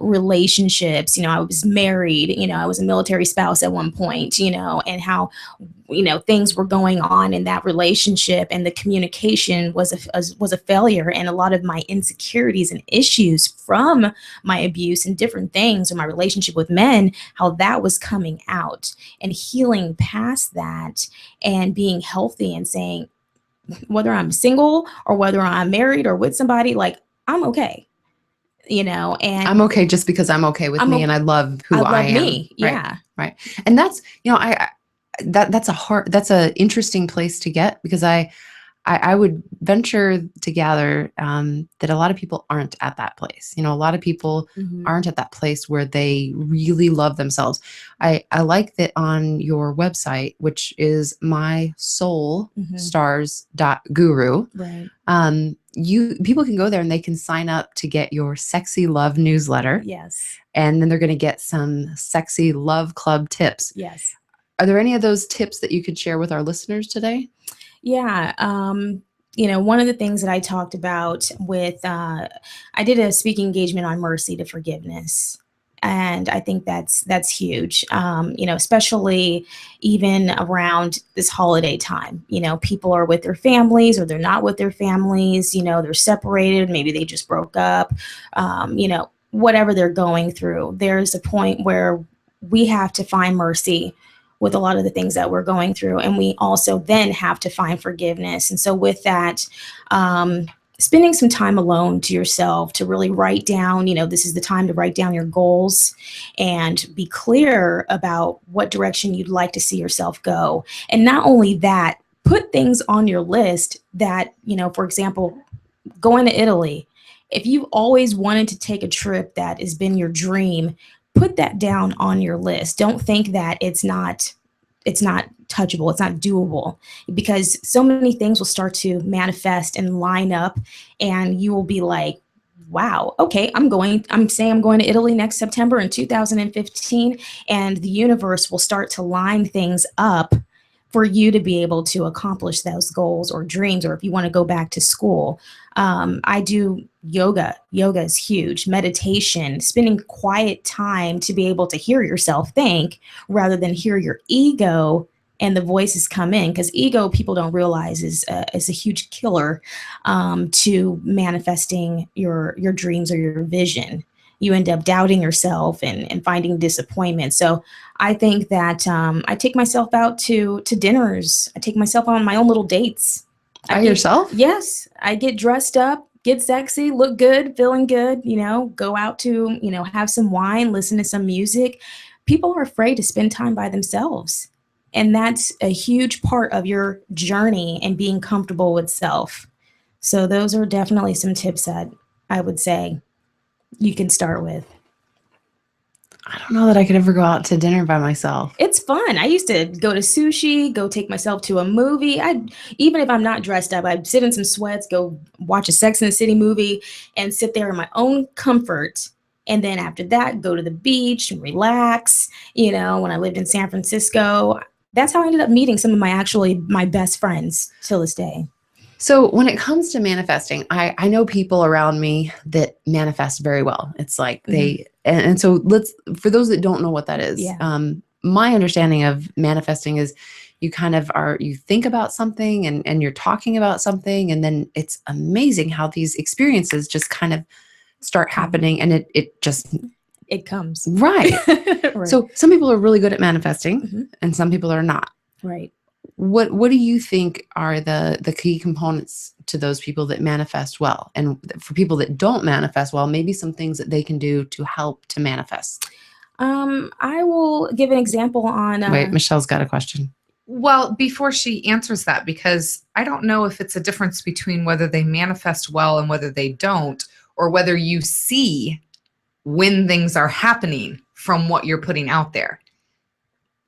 relationships. I was married, I was a military spouse at one point, and how, things were going on in that relationship, and the communication was a failure, and a lot of my insecurities and issues from my abuse and different things, or my relationship with men, how that was coming out, and healing past that and being healthy and saying, whether I'm single or whether I'm married or with somebody, like, I'm okay. And I'm okay just because I'm okay with me and I love who I am. Me. Yeah. Right. And that's, that's an interesting place to get, because I I would venture to gather that a lot of people aren't at that place. A lot of people aren't at that place where they really love themselves. I like that on your website, which is mysoulstars.guru. Right. People can go there and they can sign up to get your Sexy Love newsletter. Yes. And then they're going to get some Sexy Love Club tips. Yes. Are there any of those tips that you could share with our listeners today? Yeah. One of the things that I talked about with, I did a speaking engagement on mercy to forgiveness. And I think that's huge, especially even around this holiday time. People are with their families or they're not with their families, they're separated. Maybe they just broke up, whatever they're going through. There's a point where we have to find mercy with a lot of the things that we're going through. And we also then have to find forgiveness. And so with that, spending some time alone to yourself to really write down, this is the time to write down your goals and be clear about what direction you'd like to see yourself go. And not only that, put things on your list that, for example, going to Italy. If you've always wanted to take a trip that has been your dream, put that down on your list. Don't think that it's not touchable, it's not doable, because so many things will start to manifest and line up and you will be like, wow, okay, I'm saying I'm going to Italy next September in 2015, and the universe will start to line things up for you to be able to accomplish those goals or dreams, or if you want to go back to school. I do yoga. Yoga is huge. Meditation, spending quiet time to be able to hear yourself think rather than hear your ego and the voices come in, because ego, people don't realize, is a huge killer to manifesting your dreams or your vision. You end up doubting yourself and finding disappointment. So I think that I take myself out to dinners. I take myself on my own little dates. By yourself? Yes. I get dressed up, get sexy, look good, feeling good, go out to, have some wine, listen to some music. People are afraid to spend time by themselves. And that's a huge part of your journey and being comfortable with self. So those are definitely some tips that I would say you can start with. I don't know that I could ever go out to dinner by myself. It's fun. I used to go to sushi, go take myself to a movie. Even if I'm not dressed up, I'd sit in some sweats, go watch a Sex and the City movie and sit there in my own comfort. And then after that, go to the beach and relax. When I lived in San Francisco, that's how I ended up meeting some of my best friends till this day. So when it comes to manifesting, I know people around me that manifest very well. It's like and so for those that don't know what that is, my understanding of manifesting is you think about something and you're talking about something, and then it's amazing how these experiences just kind of start happening, and it comes. Right. Right. So some people are really good at manifesting and some people are not. Right. What do you think are the key components to those people that manifest well? And for people that don't manifest well, maybe some things that they can do to help to manifest? I will give an example on... Wait, Michelle's got a question. Well, before she answers that, because I don't know if it's a difference between whether they manifest well and whether they don't, or whether you see when things are happening from what you're putting out there.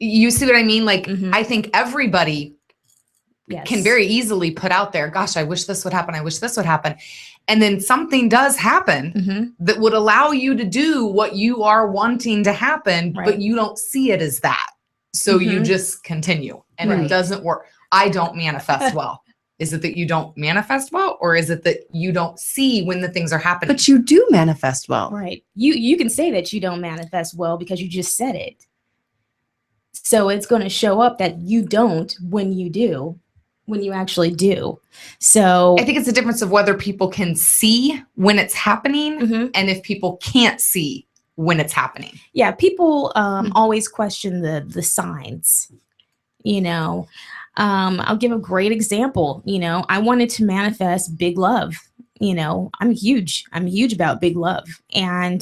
You see what I mean? Like, I think everybody can very easily put out there, gosh, I wish this would happen. I wish this would happen. And then something does happen that would allow you to do what you are wanting to happen, but you don't see it as that. So you just continue and it doesn't work. I don't manifest well. Is it that you don't manifest well, or is it that you don't see when the things are happening? But you do manifest well. Right. You can say that you don't manifest well because you just said it. So it's going to show up that you don't when you actually do. So I think it's a difference of whether people can see when it's happening and if people can't see when it's happening. Yeah. People always question the signs, I'll give a great example. I wanted to manifest big love. I'm huge about big love, and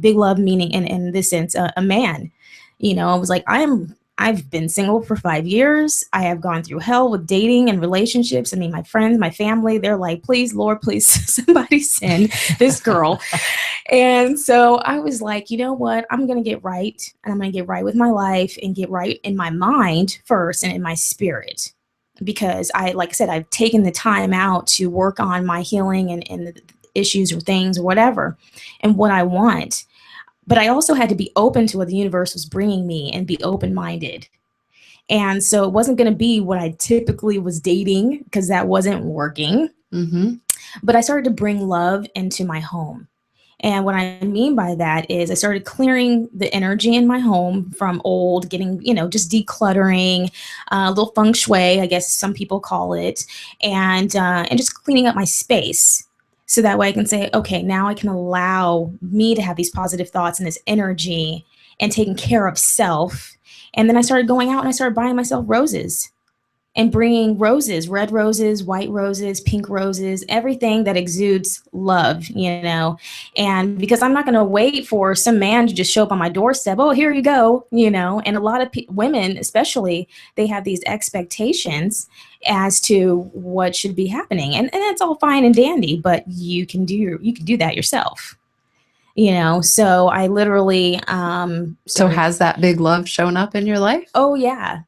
big love meaning in this sense, a man. I was like, I'm I've been single for 5 years. I have gone through hell with dating and relationships. I mean, my friends, my family, they're like, please, Lord, please, somebody send this girl. And so I was like, you know what? I'm going to get right. And I'm going to get right with my life and get right in my mind first and in my spirit. Because like I said, I've taken the time out to work on my healing and the issues or things or whatever and what I want. But I also had to be open to what the universe was bringing me and be open-minded. And so it wasn't going to be what I typically was dating because that wasn't working. Mm-hmm. But I started to bring love into my home. And what I mean by that is I started clearing the energy in my home from old, getting, just decluttering, a little feng shui, I guess some people call it, and just cleaning up my space. So that way I can say, okay, now I can allow me to have these positive thoughts and this energy and taking care of self. And then I started going out and I started buying myself roses and bringing roses, red roses, white roses, pink roses, everything that exudes love, and because I'm not going to wait for some man to just show up on my doorstep. Oh, here you go. And a lot of women, especially, they have these expectations as to what should be happening. And that's all fine and dandy, but you can do that yourself. So I literally, So has that big love shown up in your life? oh yeah.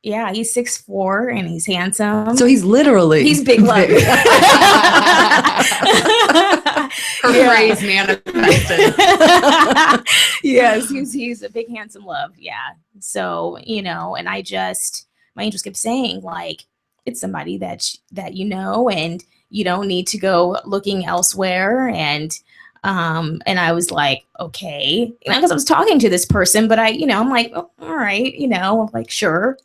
Yeah, he's 6'4" and he's handsome. So he's big love. Her phrase manifested. Yes, he's a big handsome love. Yeah. So, and my angels kept saying like, it's somebody that and you don't need to go looking elsewhere. And I was like, okay, because I was talking to this person, but I'm like, oh, all right, like, sure,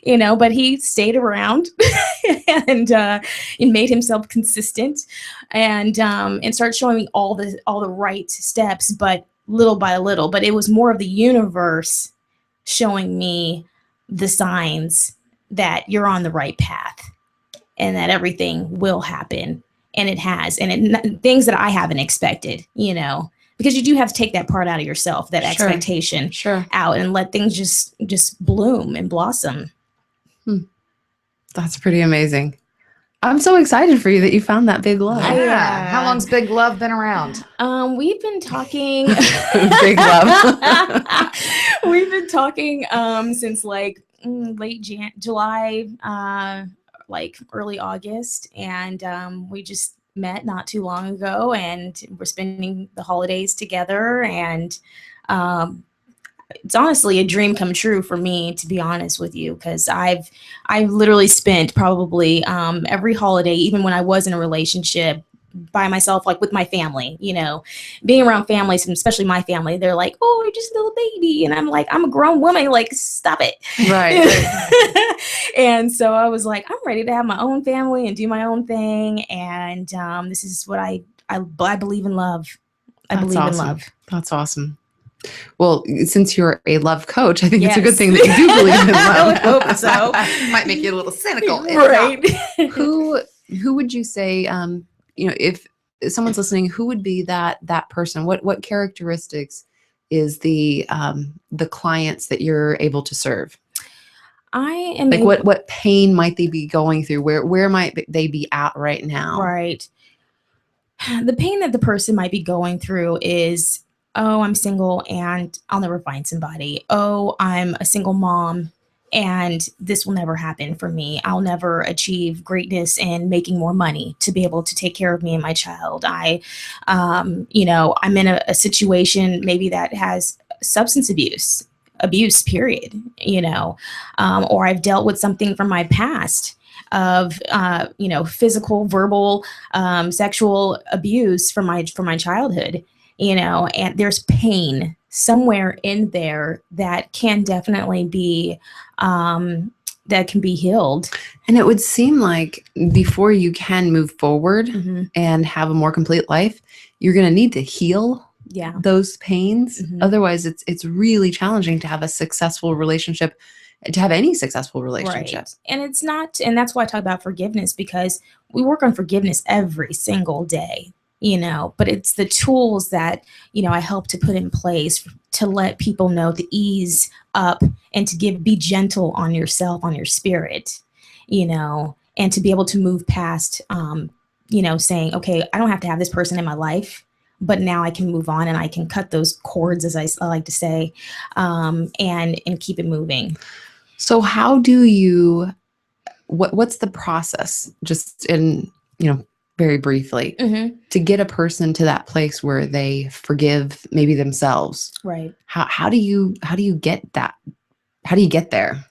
but he stayed around and made himself consistent and started showing me all the right steps, but little by little. But it was more of the universe showing me the signs that you're on the right path and that everything will happen. And it has, and things that I haven't expected, because you do have to take that part out of yourself, that expectation out, and let things just bloom and blossom. That's pretty amazing. I'm so excited for you that you found that big love. Yeah. How long's Big Love been around? We've been talking. Big love. We've been talking since like late July. Like early August, and we just met not too long ago, and we're spending the holidays together, and it's honestly a dream come true for me, to be honest with you, because I've literally spent probably every holiday, even when I was in a relationship, by myself, like with my family, being around families, and especially my family, they're like, oh, you're just a little baby. And I'm like, I'm a grown woman, like, stop it. Right. And so I was like, I'm ready to have my own family and do my own thing. And this is what I believe in love. I believe in love. That's awesome. Well, since you're a love coach, I think it's a good Yes. thing that you do believe in love. I would hope so. Might make you a little cynical. Right. Who would you say, if someone's listening, who would be that person? What characteristics is the clients that you're able to serve? I am like what pain might they be going through? Where might they be at right now? Right. The pain that the person might be going through is, oh, I'm single and I'll never find somebody. Oh, I'm a single mom and this will never happen for me. I'll never achieve greatness and making more money to be able to take care of me and my child. I'm in a situation maybe that has substance abuse, period, or I've dealt with something from my past of, physical, verbal, sexual abuse from my childhood, and there's pain somewhere in there that can definitely be, that can be healed. And it would seem like before you can move forward Mm-hmm. and have a more complete life, you're going to need to heal Yeah. those pains. Mhm. Otherwise, it's really challenging to have a successful relationship, to have any successful relationship. Right. And it's not, and that's why I talk about forgiveness, because we work on forgiveness every single day. but it's the tools that, I help to put in place to let people know to ease up and to be gentle on yourself, on your spirit, and to be able to move past, saying, okay, I don't have to have this person in my life, but now I can move on and I can cut those cords, as I like to say, and keep it moving. So how do you, what's the process, just in, very briefly, to get a person to that place where they forgive maybe themselves? Right. How do you get that? How do you get there?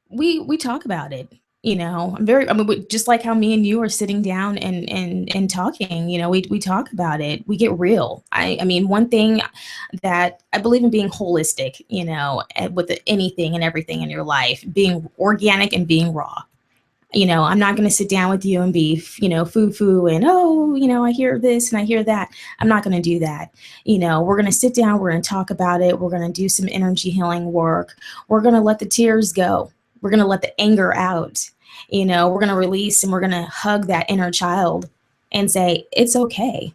We talk about it. Just like how me and you are sitting down and talking, we talk about it. We get real. I mean, one thing that I believe in, being holistic, with anything and everything in your life, being organic and being raw. I'm not going to sit down with you and be, foo-foo and, I hear this and I hear that. I'm not going to do that. We're going to sit down. We're going to talk about it. We're going to do some energy healing work. We're going to let the tears go. We're going to let the anger out. We're going to release, and we're going to hug that inner child and say, it's okay.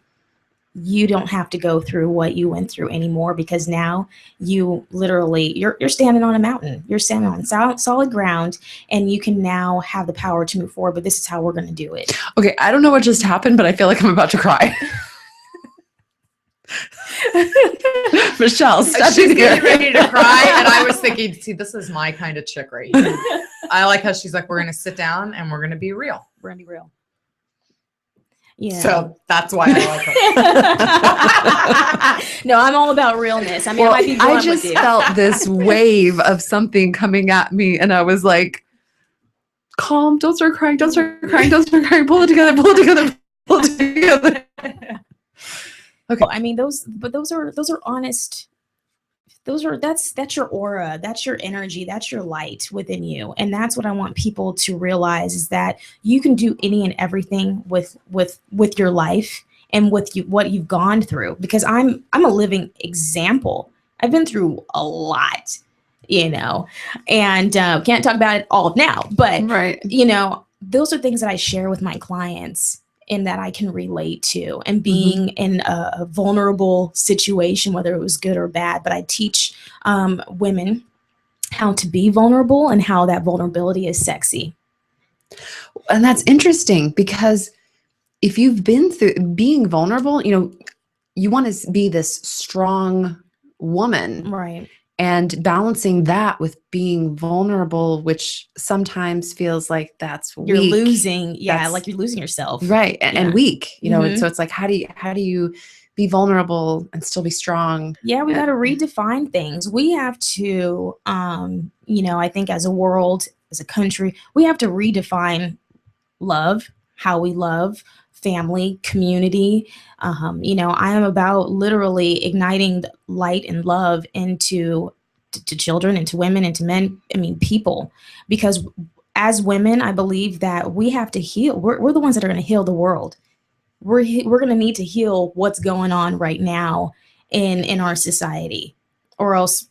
You don't have to go through what you went through anymore, because now you literally, you're standing on a mountain. You're standing on solid ground, and you can now have the power to move forward. But this is how we're going to do it. Okay, I don't know what just happened, but I feel like I'm about to cry. Michelle, step She's in here. getting ready to cry, and I was thinking, see, this is my kind of chick right here. I like how she's like, we're going to sit down and we're going to be real. We're going to be real. Yeah. So that's why I like her. No, I'm all about realness. I mean, Well, I might be blunt I just with you. felt this wave of something coming at me, and I was like, calm, don't start crying, don't start crying, don't start crying, pull it together, pull it together, pull it together. Okay. I mean, those are honest. That's your aura, that's your energy, that's your light within you. And that's what I want people to realize, is that you can do any and everything with your life and with what you've gone through, because I'm a living example. I've been through a lot, and can't talk about it all now, but Right. those are things that I share with my clients and that I can relate to, and being in a vulnerable situation, whether it was good or bad. But I teach women how to be vulnerable and how that vulnerability is sexy. And that's interesting, because if you've been through being vulnerable, you want to be this strong woman, Right. and balancing that with being vulnerable, which sometimes feels like that's You're weak. losing. Yeah. That's- Like you're losing yourself. Right. And Yeah. weak, and Mhm. so it's like, how do you be vulnerable and still be strong? Yeah, we got to redefine things. We have to, I think as a world, as a country, we have to redefine love, how we love, family, community. I am about literally igniting light and love into to children, into women, into men. I mean, people, because as women, I believe that we have to heal. We're the ones that are going to heal the world. We're going to need to heal what's going on right now in our society, or else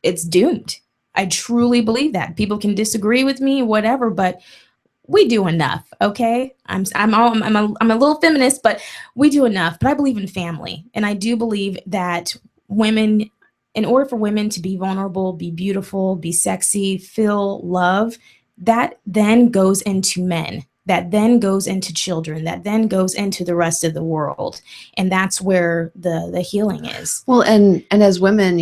it's doomed. I truly believe that. People can disagree with me, whatever, but we do enough. Okay. I'm a little feminist, but we do enough. But I believe in family. And I do believe that women, in order for women to be vulnerable, be beautiful, be sexy, feel love, that then goes into men, that then goes into children, that then goes into the rest of the world. And that's where the healing is. Well, and as women,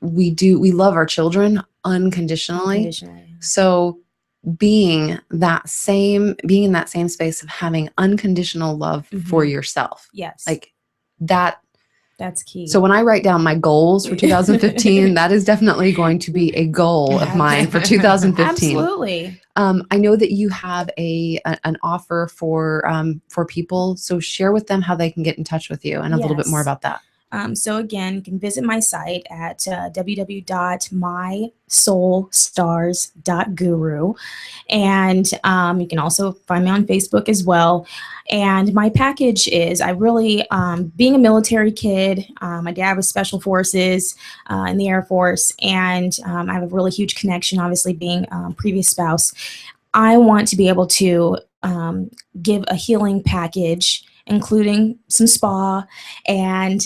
we love our children unconditionally. So being in that same space of having unconditional love for yourself, Yes. like that. That's key. So when I write down my goals for 2015, that is definitely going to be a goal of mine for 2015. Absolutely. I know that you have an offer for people. So share with them how they can get in touch with you and a little bit more Yes. about that. So again, you can visit my site at www.mysoulstars.guru. And you can also find me on Facebook as well. And my package is, I really, being a military kid, my dad was Special Forces in the Air Force, and I have a really huge connection, obviously being previous spouse. I want to be able to give a healing package including some spa and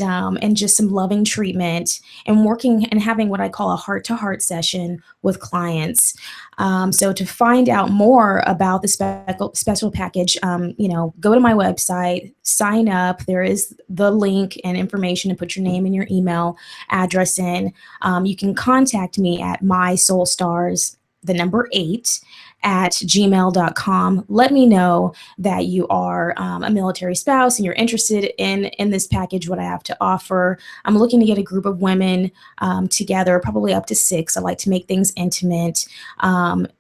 just some loving treatment, and working and having what I call a heart-to-heart session with clients. So to find out more about the special package, go to my website, sign up. There is the link and information to put your name and your email address in. You can contact me at mysoulstars8@gmail.com. Let me know that you are a military spouse and you're interested in this package, what I have to offer. I'm looking to get a group of women together, probably up to 6. I like to make things intimate.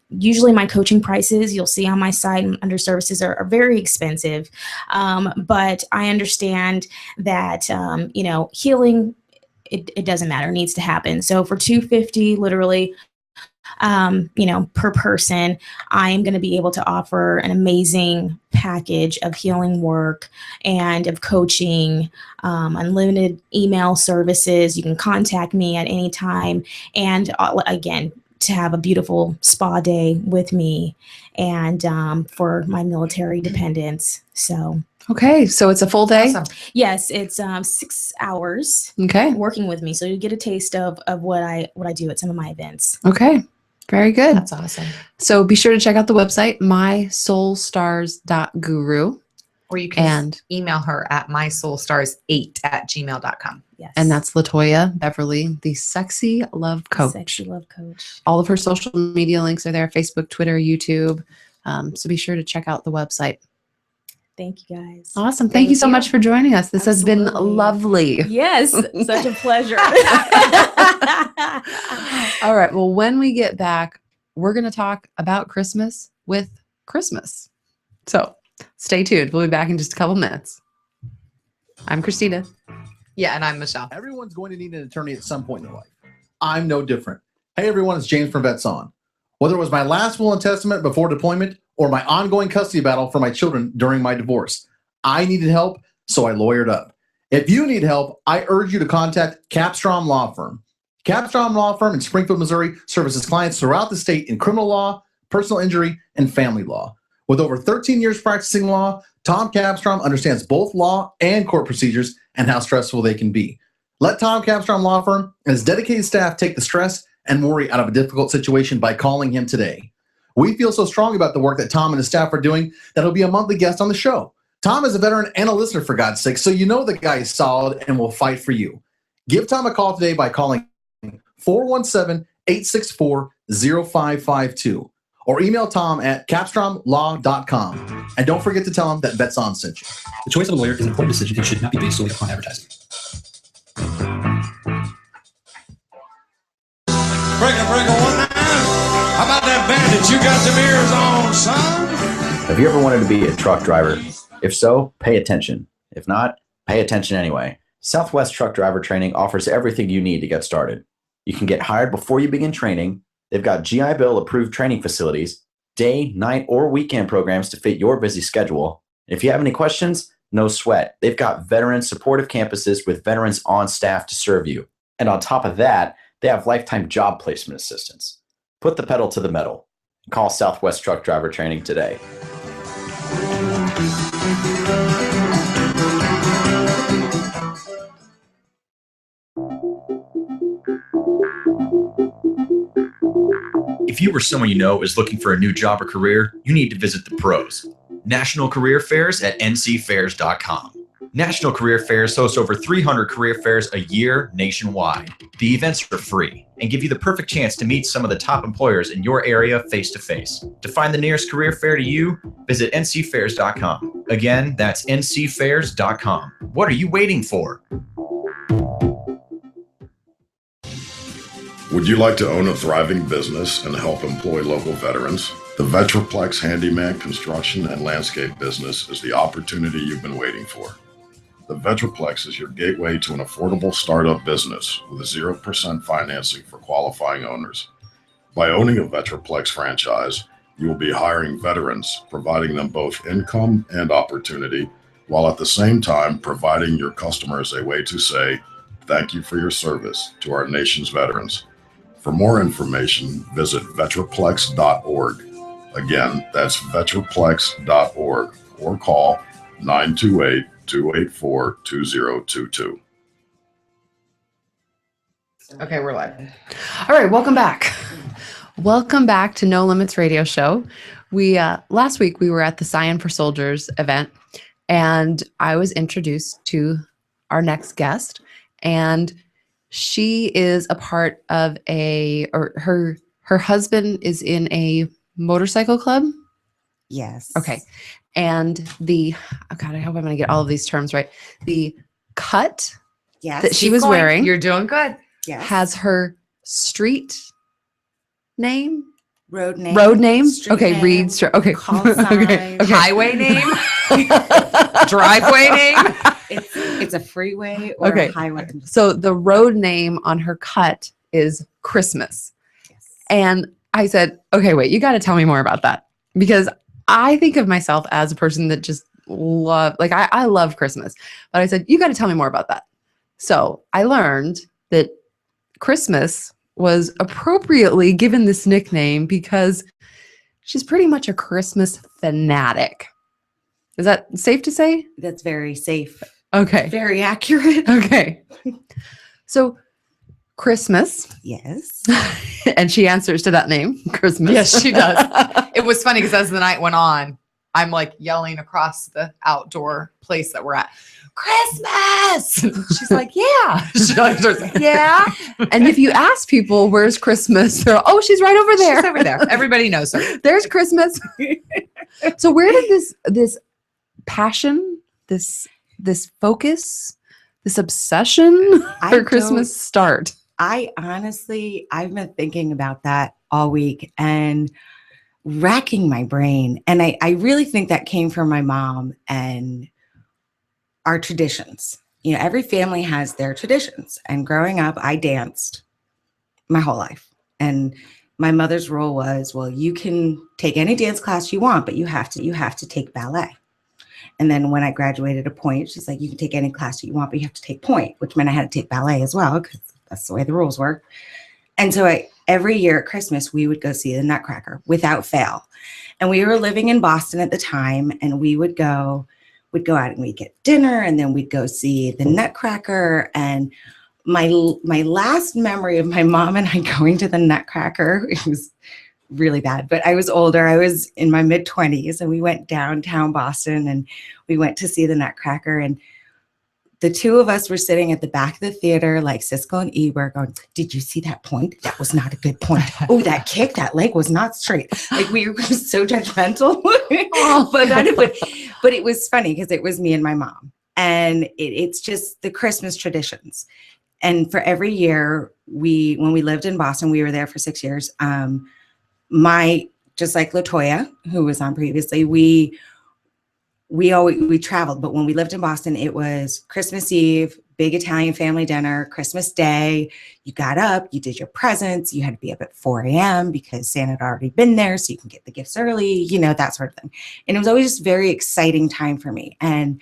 Usually my coaching prices, you'll see on my site and under services, are very expensive. But I understand that, healing, it doesn't matter, it needs to happen. So for $250, literally, per person, I am going to be able to offer an amazing package of healing work and of coaching, unlimited email services. You can contact me at any time. And again, to have a beautiful spa day with me and for my military dependents. So. Okay, so it's a full day. Awesome. Yes, it's 6 hours Okay. working with me. So you get a taste of what I do at some of my events. Okay. Very good. That's awesome. So be sure to check out the website, mysoulstars.guru. Or you can And email her at mysoulstars8@gmail.com. Yes. and that's Latoya Beverly, the Sexy Love Coach. Sexy Love Coach. All of her social media links are there, Facebook, Twitter, YouTube. So be sure to check out the website. Thank you guys. Awesome. Thank you so much for joining us. This has been Absolutely. lovely. Yes, such a pleasure. All right. Well, when we get back, we're going to talk about Christmas with Christmas. So stay tuned. We'll be back in just a couple minutes. I'm Christina. Yeah, and I'm Michelle. Everyone's going to need an attorney at some point in their life. I'm no different. Hey, everyone, it's James from Vets On. Whether it was my last will and testament before deployment or my ongoing custody battle for my children during my divorce, I needed help, so I lawyered up. If you need help, I urge you to contact Capstrom Law Firm. Capstrom Law Firm in Springfield, Missouri services clients throughout the state in criminal law, personal injury, and family law. With over 13 years practicing law, Tom Capstrom understands both law and court procedures and how stressful they can be. Let Tom Capstrom Law Firm and his dedicated staff take the stress and worry out of a difficult situation by calling him today. We feel so strong about the work that Tom and his staff are doing that he'll be a monthly guest on the show. Tom is a veteran and a listener, for God's sake, so you know the guy is solid and will fight for you. Give Tom a call today by calling 417-864-0552 or email Tom at capstromlaw.com. And don't forget to tell him that Vets On sent you. The choice of a lawyer is an important decision and should not be based solely upon advertising. Breaker one nine. How about that bandit? You got some ears on, son? Have you ever wanted to be a truck driver? If so, pay attention. If not, pay attention anyway. Southwest Truck Driver Training offers everything you need to get started. You can get hired before you begin training. They've got GI Bill approved training facilities, day, night, or weekend programs to fit your busy schedule. If you have any questions, no sweat. They've got veteran supportive campuses with veterans on staff to serve you. And on top of that, they have lifetime job placement assistance. Put the pedal to the metal. Call Southwest Truck Driver Training today. If you or someone you know is looking for a new job or career, you need to visit the pros. National Career Fairs at ncfairs.com. National Career Fairs hosts over 300 career fairs a year nationwide. The events are free and give you the perfect chance to meet some of the top employers in your area face-to-face. To find the nearest career fair to you, visit ncfairs.com. Again, that's ncfairs.com. What are you waiting for? Would you like to own a thriving business and help employ local veterans? The Vetraplex Handyman Construction and Landscape business is the opportunity you've been waiting for. The Vetraplex is your gateway to an affordable startup business with 0% financing for qualifying owners. By owning a Vetraplex franchise, you will be hiring veterans, providing them both income and opportunity, while at the same time providing your customers a way to say, thank you for your service to our nation's veterans. For more information, visit vetraplex.org. Again, that's vetraplex.org or call 928-284-2022. Okay, we're live. All right, welcome back. Welcome back to No Limits Radio Show. We last week we were at the Scion for Soldiers event, and I was introduced to our next guest, and she is a part of her husband is in a motorcycle club. Yes. Okay. And I hope I'm going to get all of these terms right. The cut Yes. that she was wearing You're doing good. Yes. has her street name. road name. Road name. Street Okay. name, Read. Okay. call Okay. sign. Okay. Highway name, driveway name. It's a freeway or Okay. a highway. So the road name on her cut is Christmas. Yes. And I said, okay, wait, you got to tell me more about that, because I think of myself as a person that just I love Christmas, but I said, you got to tell me more about that. So I learned that Christmas was appropriately given this nickname because she's pretty much a Christmas fanatic. Is that safe to say? That's very safe. Okay. Very accurate. Okay. So Christmas, Yes. and she answers to that name, Christmas. Yes, she does. It was funny because as the night went on, I'm like yelling across the outdoor place that we're at, Christmas. She's like, yeah. She like starts, yeah. And if you ask people, where's Christmas? They're, oh, she's right over there. She's over there. Everybody knows her. There's Christmas. So where did this passion, this focus, this obsession for Christmas start? I've been thinking about that all week and racking my brain. And I really think that came from my mom and our traditions. You know, every family has their traditions. And growing up, I danced my whole life. And my mother's rule was, well, you can take any dance class you want, but you have to take ballet. And then when I graduated a point, she's like, you can take any class you want, but you have to take point, which meant I had to take ballet as well, because that's the way the rules work. And so every year at Christmas, we would go see the Nutcracker without fail. And we were living in Boston at the time, and we'd go out and we'd get dinner, and then we'd go see the Nutcracker. And my last memory of my mom and I going to the Nutcracker, it was really bad, but I was older. I was in my mid-20s, and we went downtown Boston and we went to see the Nutcracker. And the two of us were sitting at the back of the theater, like Siskel and Ebert, going, did you see that point? That was not a good point. Oh, that kick, that leg was not straight. Like, we were so judgmental. But it was funny because it was me and my mom. And it's just the Christmas traditions. And for every year, when we lived in Boston, we were there for 6 years. Just like LaToya, who was on previously, we traveled, but when we lived in Boston, it was Christmas Eve, big Italian family dinner, Christmas Day. You got up, you did your presents, you had to be up at 4 a.m. because Santa had already been there, so you can get the gifts early, that sort of thing. And it was always just a very exciting time for me. And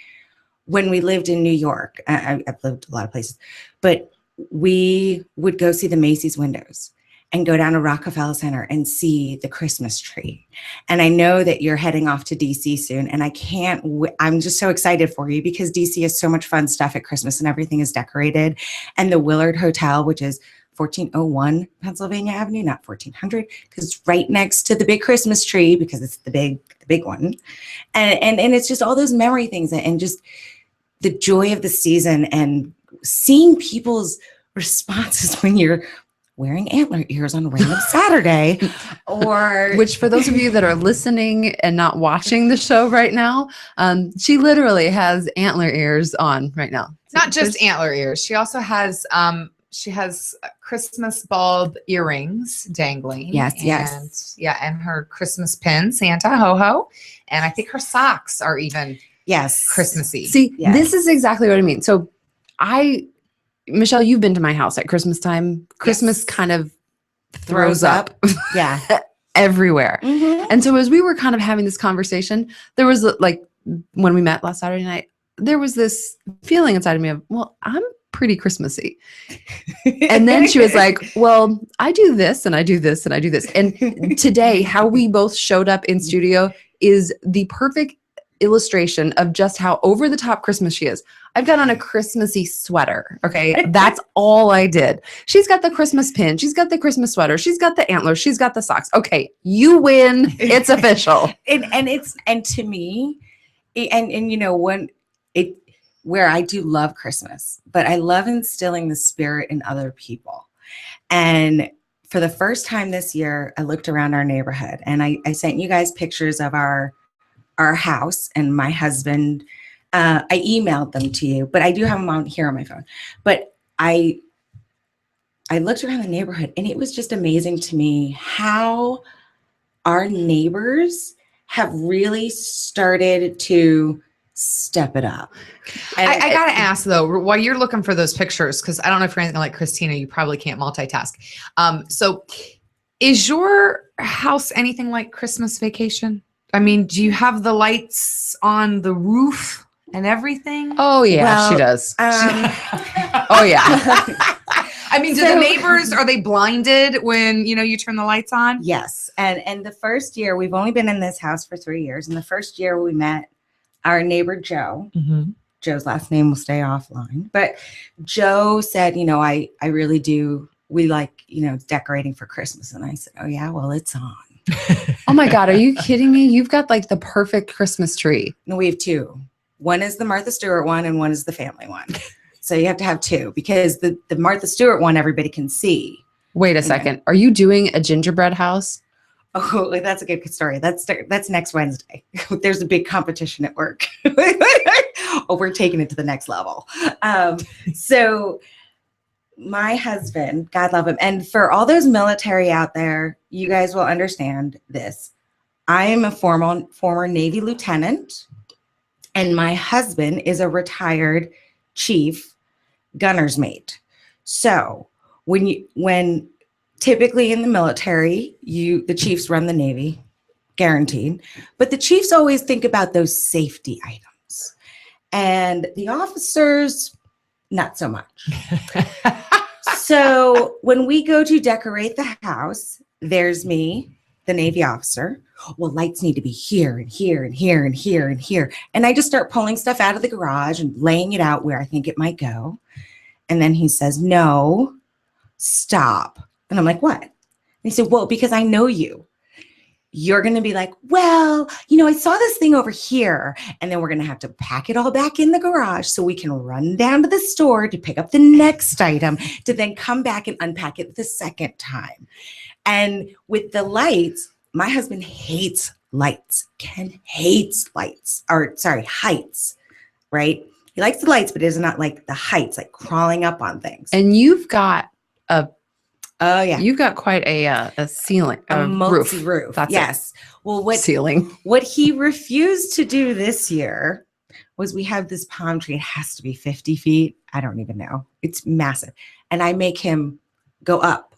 when we lived in New York, I've lived a lot of places, but we would go see the Macy's windows and go down to Rockefeller Center and see the Christmas tree. And I know that you're heading off to DC soon, and I'm just so excited for you because DC has so much fun stuff at Christmas and everything is decorated. And the Willard Hotel, which is 1401 Pennsylvania Avenue, not 1400, because it's right next to the big Christmas tree because it's the big one. And it's just all those memory things and just the joy of the season and seeing people's responses when you're wearing antler ears on a random Saturday, which for those of you that are listening and not watching the show right now, she literally has antler ears on right now. Not just antler ears. She also has Christmas bulb earrings dangling. Yes. And her Christmas pin, Santa ho ho, and I think her socks are even Christmassy. See, this is exactly what I mean. So Michelle, you've been to my house at Christmas time. Christmas kind of throws up everywhere. Mm-hmm. And so as we were kind of having this conversation, there was when we met last Saturday night, there was this feeling inside of me of, well, I'm pretty Christmassy. And then she was like, well, I do this and I do this and I do this. And today, how we both showed up in studio is the perfect illustration of just how over the top Christmas she is. I've got on a Christmassy sweater. Okay. That's all I did. She's got the Christmas pin. She's got the Christmas sweater. She's got the antlers. She's got the socks. Okay. You win. It's official. And to me, and you know, where I do love Christmas, but I love instilling the spirit in other people. And for the first time this year, I looked around our neighborhood and I sent you guys pictures of our house and my husband. I emailed them to you, but I do have them on here on my phone. But I looked around the neighborhood and it was just amazing to me how our neighbors have really started to step it up. And I got to ask though, while you're looking for those pictures, because I don't know if you're anything like Christina, you probably can't multitask. So is your house anything like Christmas Vacation? I mean, do you have the lights on the roof and everything? Oh yeah, she does. Oh yeah. I mean, do the neighbors, are they blinded when, you know, you turn the lights on? Yes. And the first year, we've only been in this house for 3 years. And the first year we met our neighbor, Joe. Mm-hmm. Joe's last name will stay offline. But Joe said, you know, I really do. We like, you know, decorating for Christmas. And I said, oh yeah, well, it's on. Oh my God. Are you kidding me? You've got like the perfect Christmas tree. No, we have two. One is the Martha Stewart one and one is the family one. So you have to have two because the Martha Stewart one, everybody can see. Wait a second. Are you doing a gingerbread house? Oh, that's a good story. That's next Wednesday. There's a big competition at work. Oh, we're taking it to the next level. So my husband, God love him. And for all those military out there, you guys will understand this. I am a former Navy lieutenant, and my husband is a retired chief gunner's mate. So when typically in the military, the chiefs run the Navy, guaranteed. But the chiefs always think about those safety items. And the officers, not so much. So when we go to decorate the house, there's me, the Navy officer. Well, lights need to be here and here and here and here and here. And I just start pulling stuff out of the garage and laying it out where I think it might go. And then he says, no, stop. And I'm like, what? And he said, well, because I know you. You're going to be like, well, you know, I saw this thing over here. And then we're going to have to pack it all back in the garage so we can run down to the store to pick up the next item to then come back and unpack it the second time. And with the lights, my husband hates lights. Ken hates lights, heights, right? He likes the lights, but he does not like the heights, like crawling up on things. And you've got oh yeah, you've got quite a ceiling, a multi-roof. That's yes. Well, ceiling? What he refused to do this year was we have this palm tree. It has to be 50 feet. I don't even know. It's massive, and I make him go up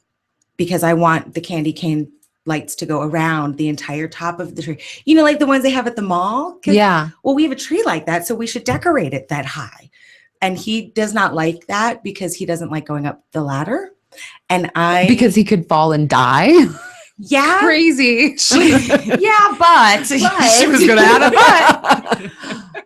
because I want the candy cane lights to go around the entire top of the tree. You know, like the ones they have at the mall? Yeah. Well, we have a tree like that, so we should decorate it that high. And he does not like that because he doesn't like going up the ladder. And because he could fall and die. Yeah. Crazy. Yeah, but she was going to add a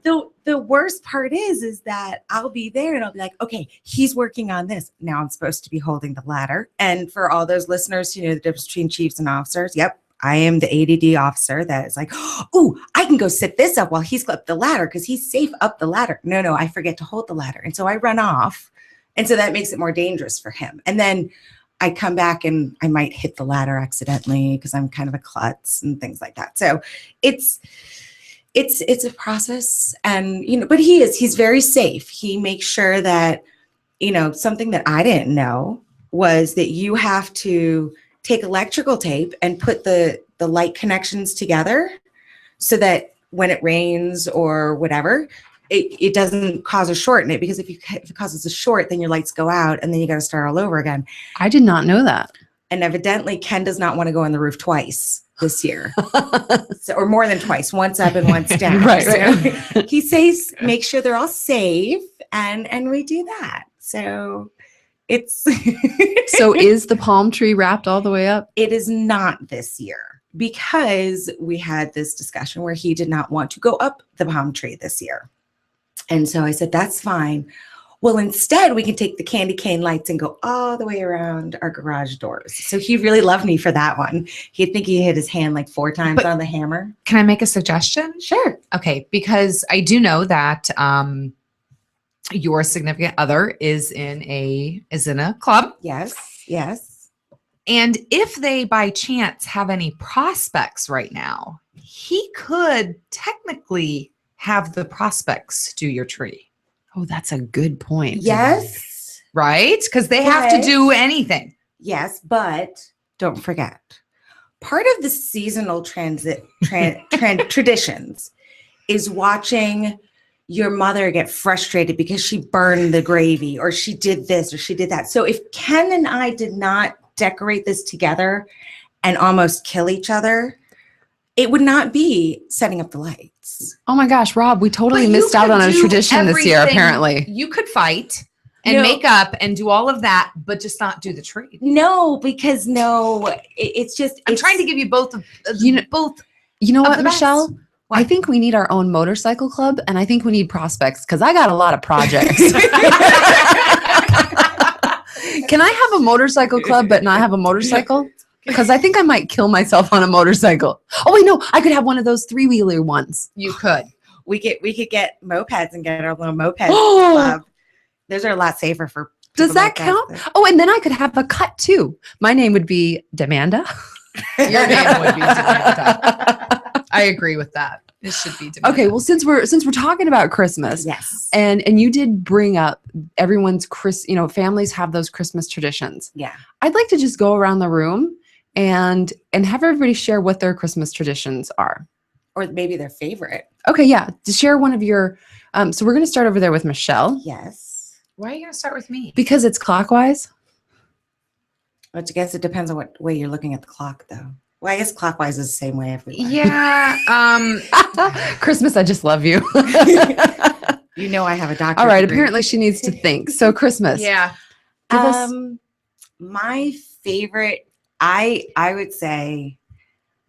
but. The worst part is that I'll be there and I'll be like, okay, he's working on this. Now I'm supposed to be holding the ladder. And for all those listeners who know the difference between chiefs and officers, yep, I am the ADD officer that is like, oh, I can go sit this up while he's up the ladder because he's safe up the ladder. No, I forget to hold the ladder. And so I run off. And so that makes it more dangerous for him. And then I come back and I might hit the ladder accidentally because I'm kind of a klutz and things like that. So it's a process, and you know, but he's very safe. He makes sure that, you know, something that I didn't know was that you have to take electrical tape and put the light connections together so that when it rains or whatever, it doesn't cause a short in it, because if it causes a short, then your lights go out and then you got to start all over again. I did not know that. And evidently Ken does not want to go on the roof twice this year. Or more than twice, once up and once down. Right. So he says, make sure they're all safe. And we do that. So it's. So is the palm tree wrapped all the way up? It is not this year. because we had this discussion where he did not want to go up the palm tree this year. And so I said, that's fine. Well, instead, we can take the candy cane lights and go all the way around our garage doors. So he really loved me for that one. He'd think he hit his hand like 4 times on the hammer. Can I make a suggestion? Sure. Okay, because I do know that your significant other is in a club. Yes. Yes. And if they by chance have any prospects right now, he could technically have the prospects do your tree. Oh, that's a good point. Yes. Right? Because they have to do anything. Yes, but don't forget, part of the seasonal traditions is watching your mother get frustrated because she burned the gravy or she did this or she did that. So if Ken and I did not decorate this together and almost kill each other, it would not be setting up the lights. Oh my gosh, Rob, we totally But you missed out could on a do tradition this year, everything. apparently. You could fight and No. make up and do all of that, but just not do the tree. No, because it's just. I'm trying to give you both of both. You know of what, the best. Michelle? I think we need our own motorcycle club, and I think we need prospects because I got a lot of projects. Can I have a motorcycle club but not have a motorcycle? Because I think I might kill myself on a motorcycle. Oh wait, no, I could have one of those 3-wheeler ones. You could. We could get mopeds and get our little moped club. Those are a lot safer for. Does people that like us. count? Oh, and then I could have a cut too. My name would be Demanda. Your name would be Demanda. I agree with that. It should be Demanda. Okay, well, since we're talking about Christmas, Yes. and you did bring up everyone's families have those Christmas traditions. Yeah. I'd like to just go around the room and have everybody share what their Christmas traditions are. Or maybe their favorite. Okay, yeah, to share one of your. So we're going to start over there with Michelle Yes. Why are you going to start with me? because it's clockwise. But I guess it depends on what way you're looking at the clock, though. Well, I guess clockwise is the same way everywhere. Yeah. Christmas, I just love you. You know I have a doctor. All right, apparently she needs to think. So Christmas. Yeah. Give us- My favorite, I would say,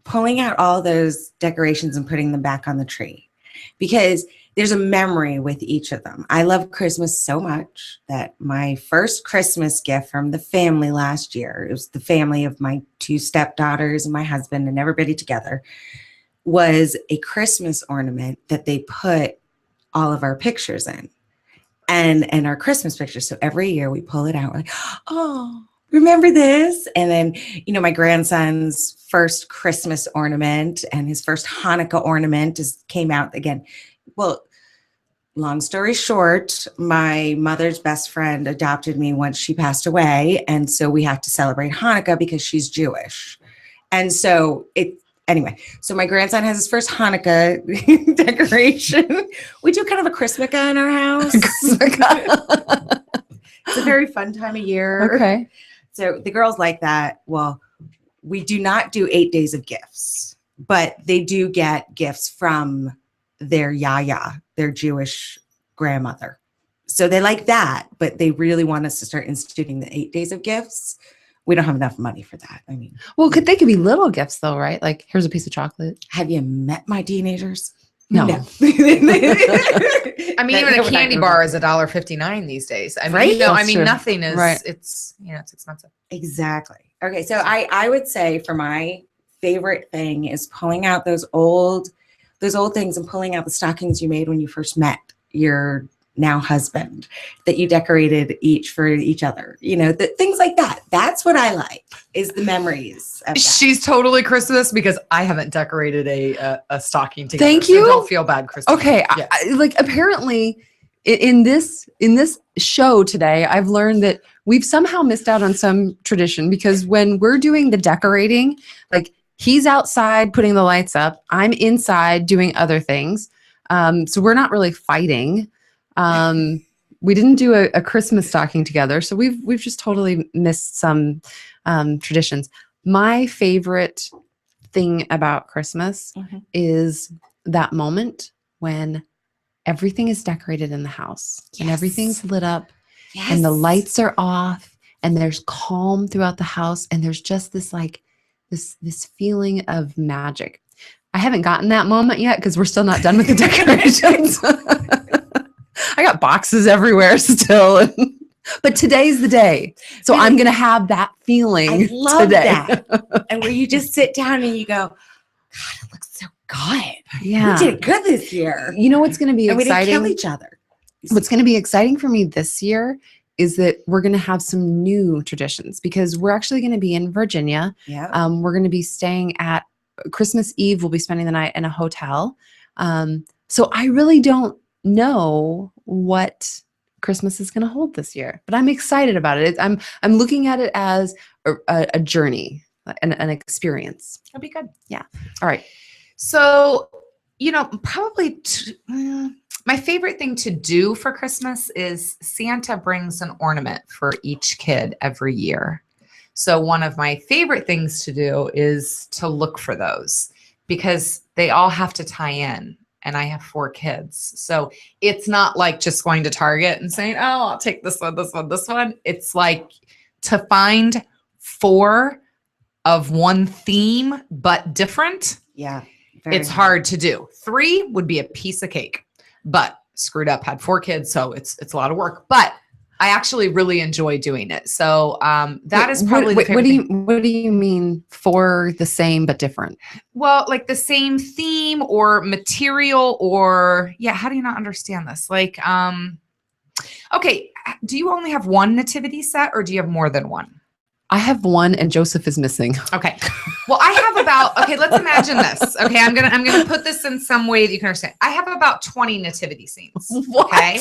pulling out all those decorations and putting them back on the tree, because there's a memory with each of them. I love Christmas so much that my first Christmas gift from the family last year, it was the family of my 2 stepdaughters and my husband and everybody together, was a Christmas ornament that they put all of our pictures in and our Christmas pictures. So every year we pull it out, like, oh, remember this? And then, my grandson's first Christmas ornament and his first Hanukkah ornament came out again. Well, long story short, my mother's best friend adopted me once she passed away. And so we have to celebrate Hanukkah because she's Jewish. And so anyway, so my grandson has his first Hanukkah decoration. We do kind of a Christmas in our house. It's a very fun time of year. Okay. So the girls like that. Well, we do not do 8 days of gifts, but they do get gifts from their yaya, their Jewish grandmother. So they like that, but they really want us to start instituting the 8 days of gifts. We don't have enough money for that. I mean, Well, they could be little gifts though, right? Like, here's a piece of chocolate. have you met my teenagers? No. I mean, even a candy bar is $1.59 these days. I mean, Right? That's true. nothing is. Right. It's it's expensive. Exactly. Okay, so I would say for my favorite thing is pulling out those old things and pulling out the stockings you made when you first met your now husband that you decorated each for each other. Things like that. That's what I like, is the memories of that. She's totally Christmas because I haven't decorated a stocking together. Thank so you. don't feel bad, Christmas. Okay, Yes. apparently in this show today, I've learned that we've somehow missed out on some tradition, because when we're doing the decorating, like, he's outside putting the lights up, I'm inside doing other things. So we're not really fighting. We didn't do a Christmas stocking together, so we've just totally missed some traditions. My favorite thing about Christmas is that moment when everything is decorated in the house and everything's lit up and the lights are off and there's calm throughout the house and there's just this this feeling of magic. I haven't gotten that moment yet because we're still not done with the decorations. I got boxes everywhere still. But today's the day. So I'm going to have that feeling I love today. that. And where you just sit down and you go, God, it looks so good. Yeah. We did good this year. You know what's going to be And we didn't exciting? kill each other. What's going to be exciting for me this year is that we're going to have some new traditions because we're actually going to be in Virginia. Yeah. We're going to be staying at Christmas Eve. We'll be spending the night in a hotel. So I really don't know what Christmas is going to hold this year, but I'm excited about it. I'm looking at it as a journey, an experience. That'd be good. Yeah. All right. So, probably my favorite thing to do for Christmas is Santa brings an ornament for each kid every year. So one of my favorite things to do is to look for those because they all have to tie in. And I have 4 kids. So it's not like just going to Target and saying, oh, I'll take this one, this one, this one. It's like to find 4 of one theme, but different. Yeah. It's hard to do. 3 would be a piece of cake, but screwed up, had 4 kids. So it's a lot of work, but I actually really enjoy doing it. So that is probably the favorite thing. What do you mean for the same but different? Well, like the same theme or material or how do you not understand this? Like, okay, do you only have one nativity set or do you have more than one? I have one and Joseph is missing. Okay. Well, I have about, okay, let's imagine this. Okay. I'm going to put this in some way that you can understand. I have about 20 nativity scenes. What? Okay.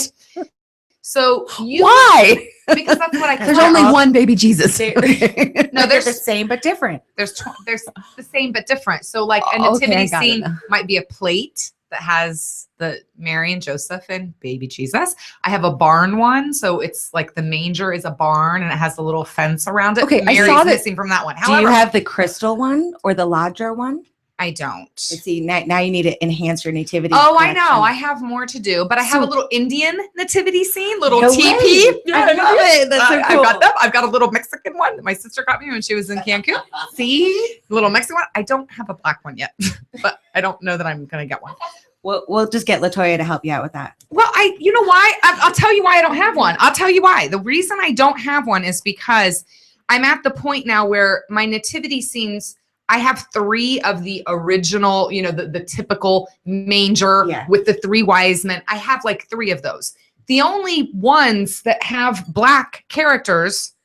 So why? Because that's what I There's only one baby Jesus. No, They're there's the same but different. There's the same but different. So like a Okay, nativity I got it scene now. might be a plate that has the Mary and Joseph and baby Jesus. I have a barn one, so it's like the manger is a barn and it has a little fence around it. Okay, I Mary's saw that- missing from that one. Do However, you have the crystal one or the Lodger one? I don't. See, now you need to enhance your nativity. Oh, I know. collection. I have more to do, but I have a little Indian nativity scene, little No teepee. way. I love it. That's so I've got cool. them. I've got a little Mexican one that my sister got me when she was in Cancun. See? Little Mexican one. I don't have a black one yet, but I don't know that I'm going to get one. We'll just get LaToya to help you out with that. Well, you know why? I'll tell you why I don't have one. I'll tell you why. The reason I don't have one is because I'm at the point now where my nativity scenes, I have 3 of the original, the typical manger with the 3 wise men. I have like 3 of those. The only ones that have black characters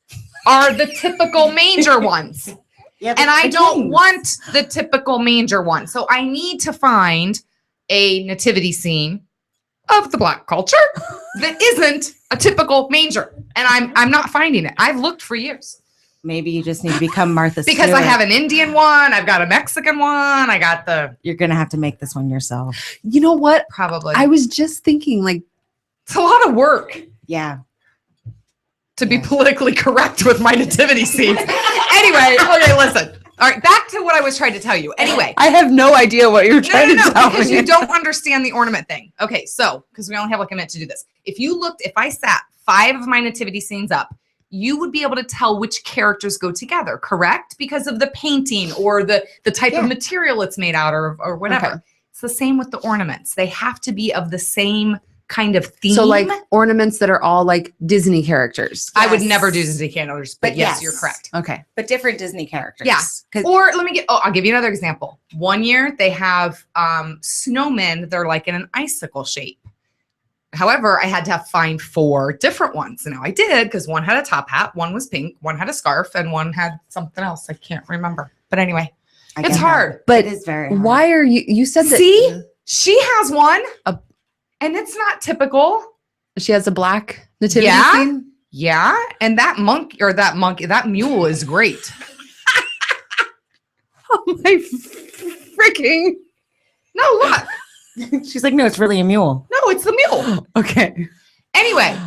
are the typical manger ones. Yeah, And I the don't kings. want the typical manger one. So I need to find a nativity scene of the black culture that isn't a typical manger. And I'm not finding it. I've looked for years. Maybe you just need to become Martha Because I Stewart. have an Indian one, I've got a Mexican one, I got the You're going to have to make this one yourself. You know what? probably. I was just thinking, like, It's a lot of work Yeah. to be politically correct with my nativity scenes. Anyway, okay, listen. All right, back to what I was trying to tell you. Anyway, I have no idea what you're no, trying to tell because me. you don't understand the ornament thing. Okay, so because we only have like a minute to do this. If I sat 5 of my nativity scenes up, you would be able to tell which characters go together, correct? Because of the painting or the type of material it's made out of or whatever. Okay. It's the same with the ornaments. They have to be of the same kind of theme. So like ornaments that are all like Disney characters. I would Yes. never do Disney candles, but But yes, yes. you're correct. Okay. But different Disney characters. Yeah. 'Cause- Or I'll give you another example. One year they have snowmen. They're like in an icicle shape. However, I had to find 4 different ones. Now I did because one had a top hat, one was pink, one had a scarf, and one had something else. I can't remember. But anyway, I it's get that. hard. But It is very hard. why are you said that See, she has one, A- and it's not typical. she has a black nativity Yeah. scene? Yeah, and that mule is great. Oh my freaking. No, look, She's like, no, it's really a mule. no, it's the mule. Okay. Anyway,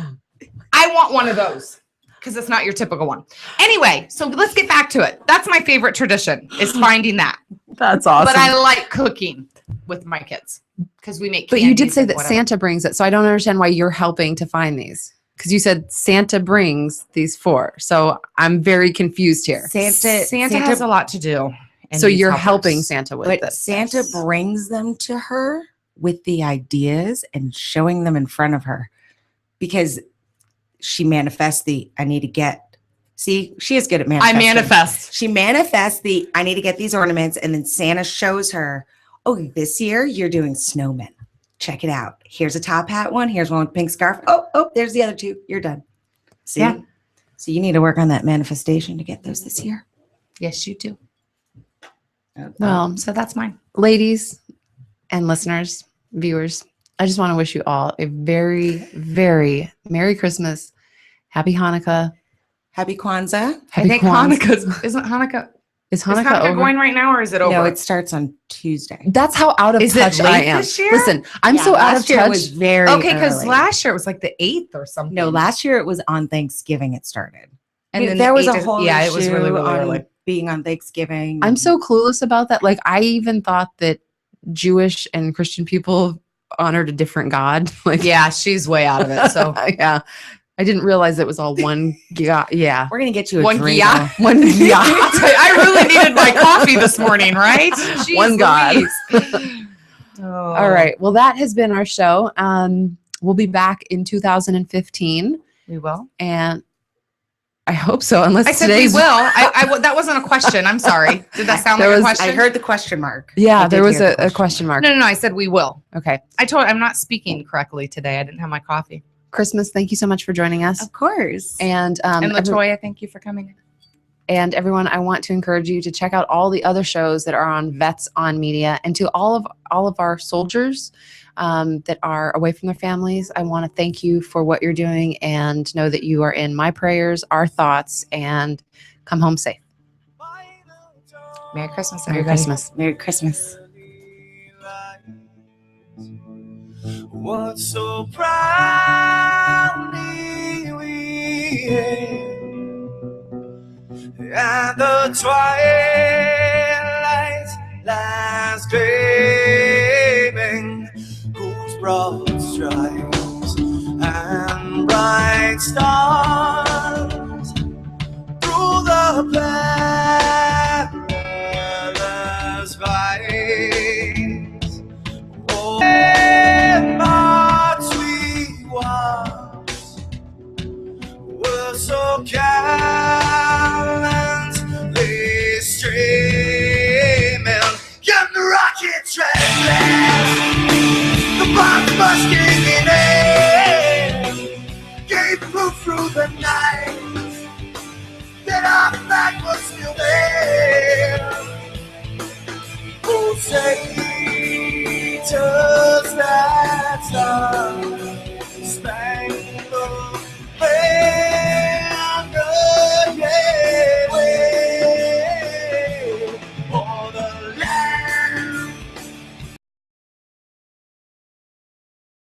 I want one of those because it's not your typical one. Anyway, so let's get back to it. That's my favorite tradition is finding that. That's awesome. But I like cooking with my kids because we make. But you did candies say and that whatever. Santa brings it. So I don't understand why you're helping to find these. Because you said Santa brings these 4. So I'm very confused here. Santa has a lot to do. and So needs you're helpers. helping Santa with But this. Santa brings them to her with the ideas and showing them in front of her, because she manifests I need to get. See, she is good at I manifesting. manifest. She manifests I need to get these ornaments, and then Santa shows her, oh, this year you're doing snowmen. Check it out. Here's a top hat one. Here's one with pink scarf. Oh, there's the other two. You're done. See? Yeah. So you need to work on that manifestation to get those this year. Yes, you do. Well, So that's mine. ladies and listeners, viewers, I just want to wish you all a very, very Merry Christmas, Happy Hanukkah, Happy Kwanzaa. Happy I think Kwanzaa. Hanukkah's isn't Hanukkah. Is Is Hanukkah, Hanukkah over? going right now, or is it over? No, it starts on Tuesday. That's how out of Is it touch I late am. this year? Listen, I'm Yeah, so out of last year touch. was very okay, because early. last year it was like the 8th or something. No, last year it was on Thanksgiving. It started, and then there the was a 8th whole yeah, it was really issue really on early. being on Thanksgiving. I'm so clueless about that. Like, I even thought that Jewish and Christian people honored a different God. Like, Yeah, she's way out of it. So yeah, I didn't realize it was all one. Yeah, We're gonna get you a one dreidel. yeah. one yeah. I really needed my coffee this morning, right? Jeez One God. Louise. Oh. All right. Well, that has been our show. We'll be back in 2015, We will. and I hope so. Unless I said we today's will. That wasn't a question. I'm sorry. Did that sound There like a was- question? I heard the question mark. Yeah, I did there was hear a the question mark. No, I said we will. Okay. I'm not speaking correctly today. I didn't have my coffee. Christmas, thank you so much for joining us. Of course. And And Latoya, thank you for coming. And everyone, I want to encourage you to check out all the other shows that are on Vets on Media, and to all of our soldiers that are away from their families. I want to thank you for what you're doing, and know that you are in my prayers, our thoughts, and come home safe. Merry Christmas, Merry everybody. Christmas. Merry Christmas. What so proudly we hailed at the twilight's last gleaming, whose broad stripes and bright stars through the perilous fight. Oh, hearts we was were so gallantly streaming. Young rocket trembling, the bombs bursting in air, gave proof through the night that our flag was still there.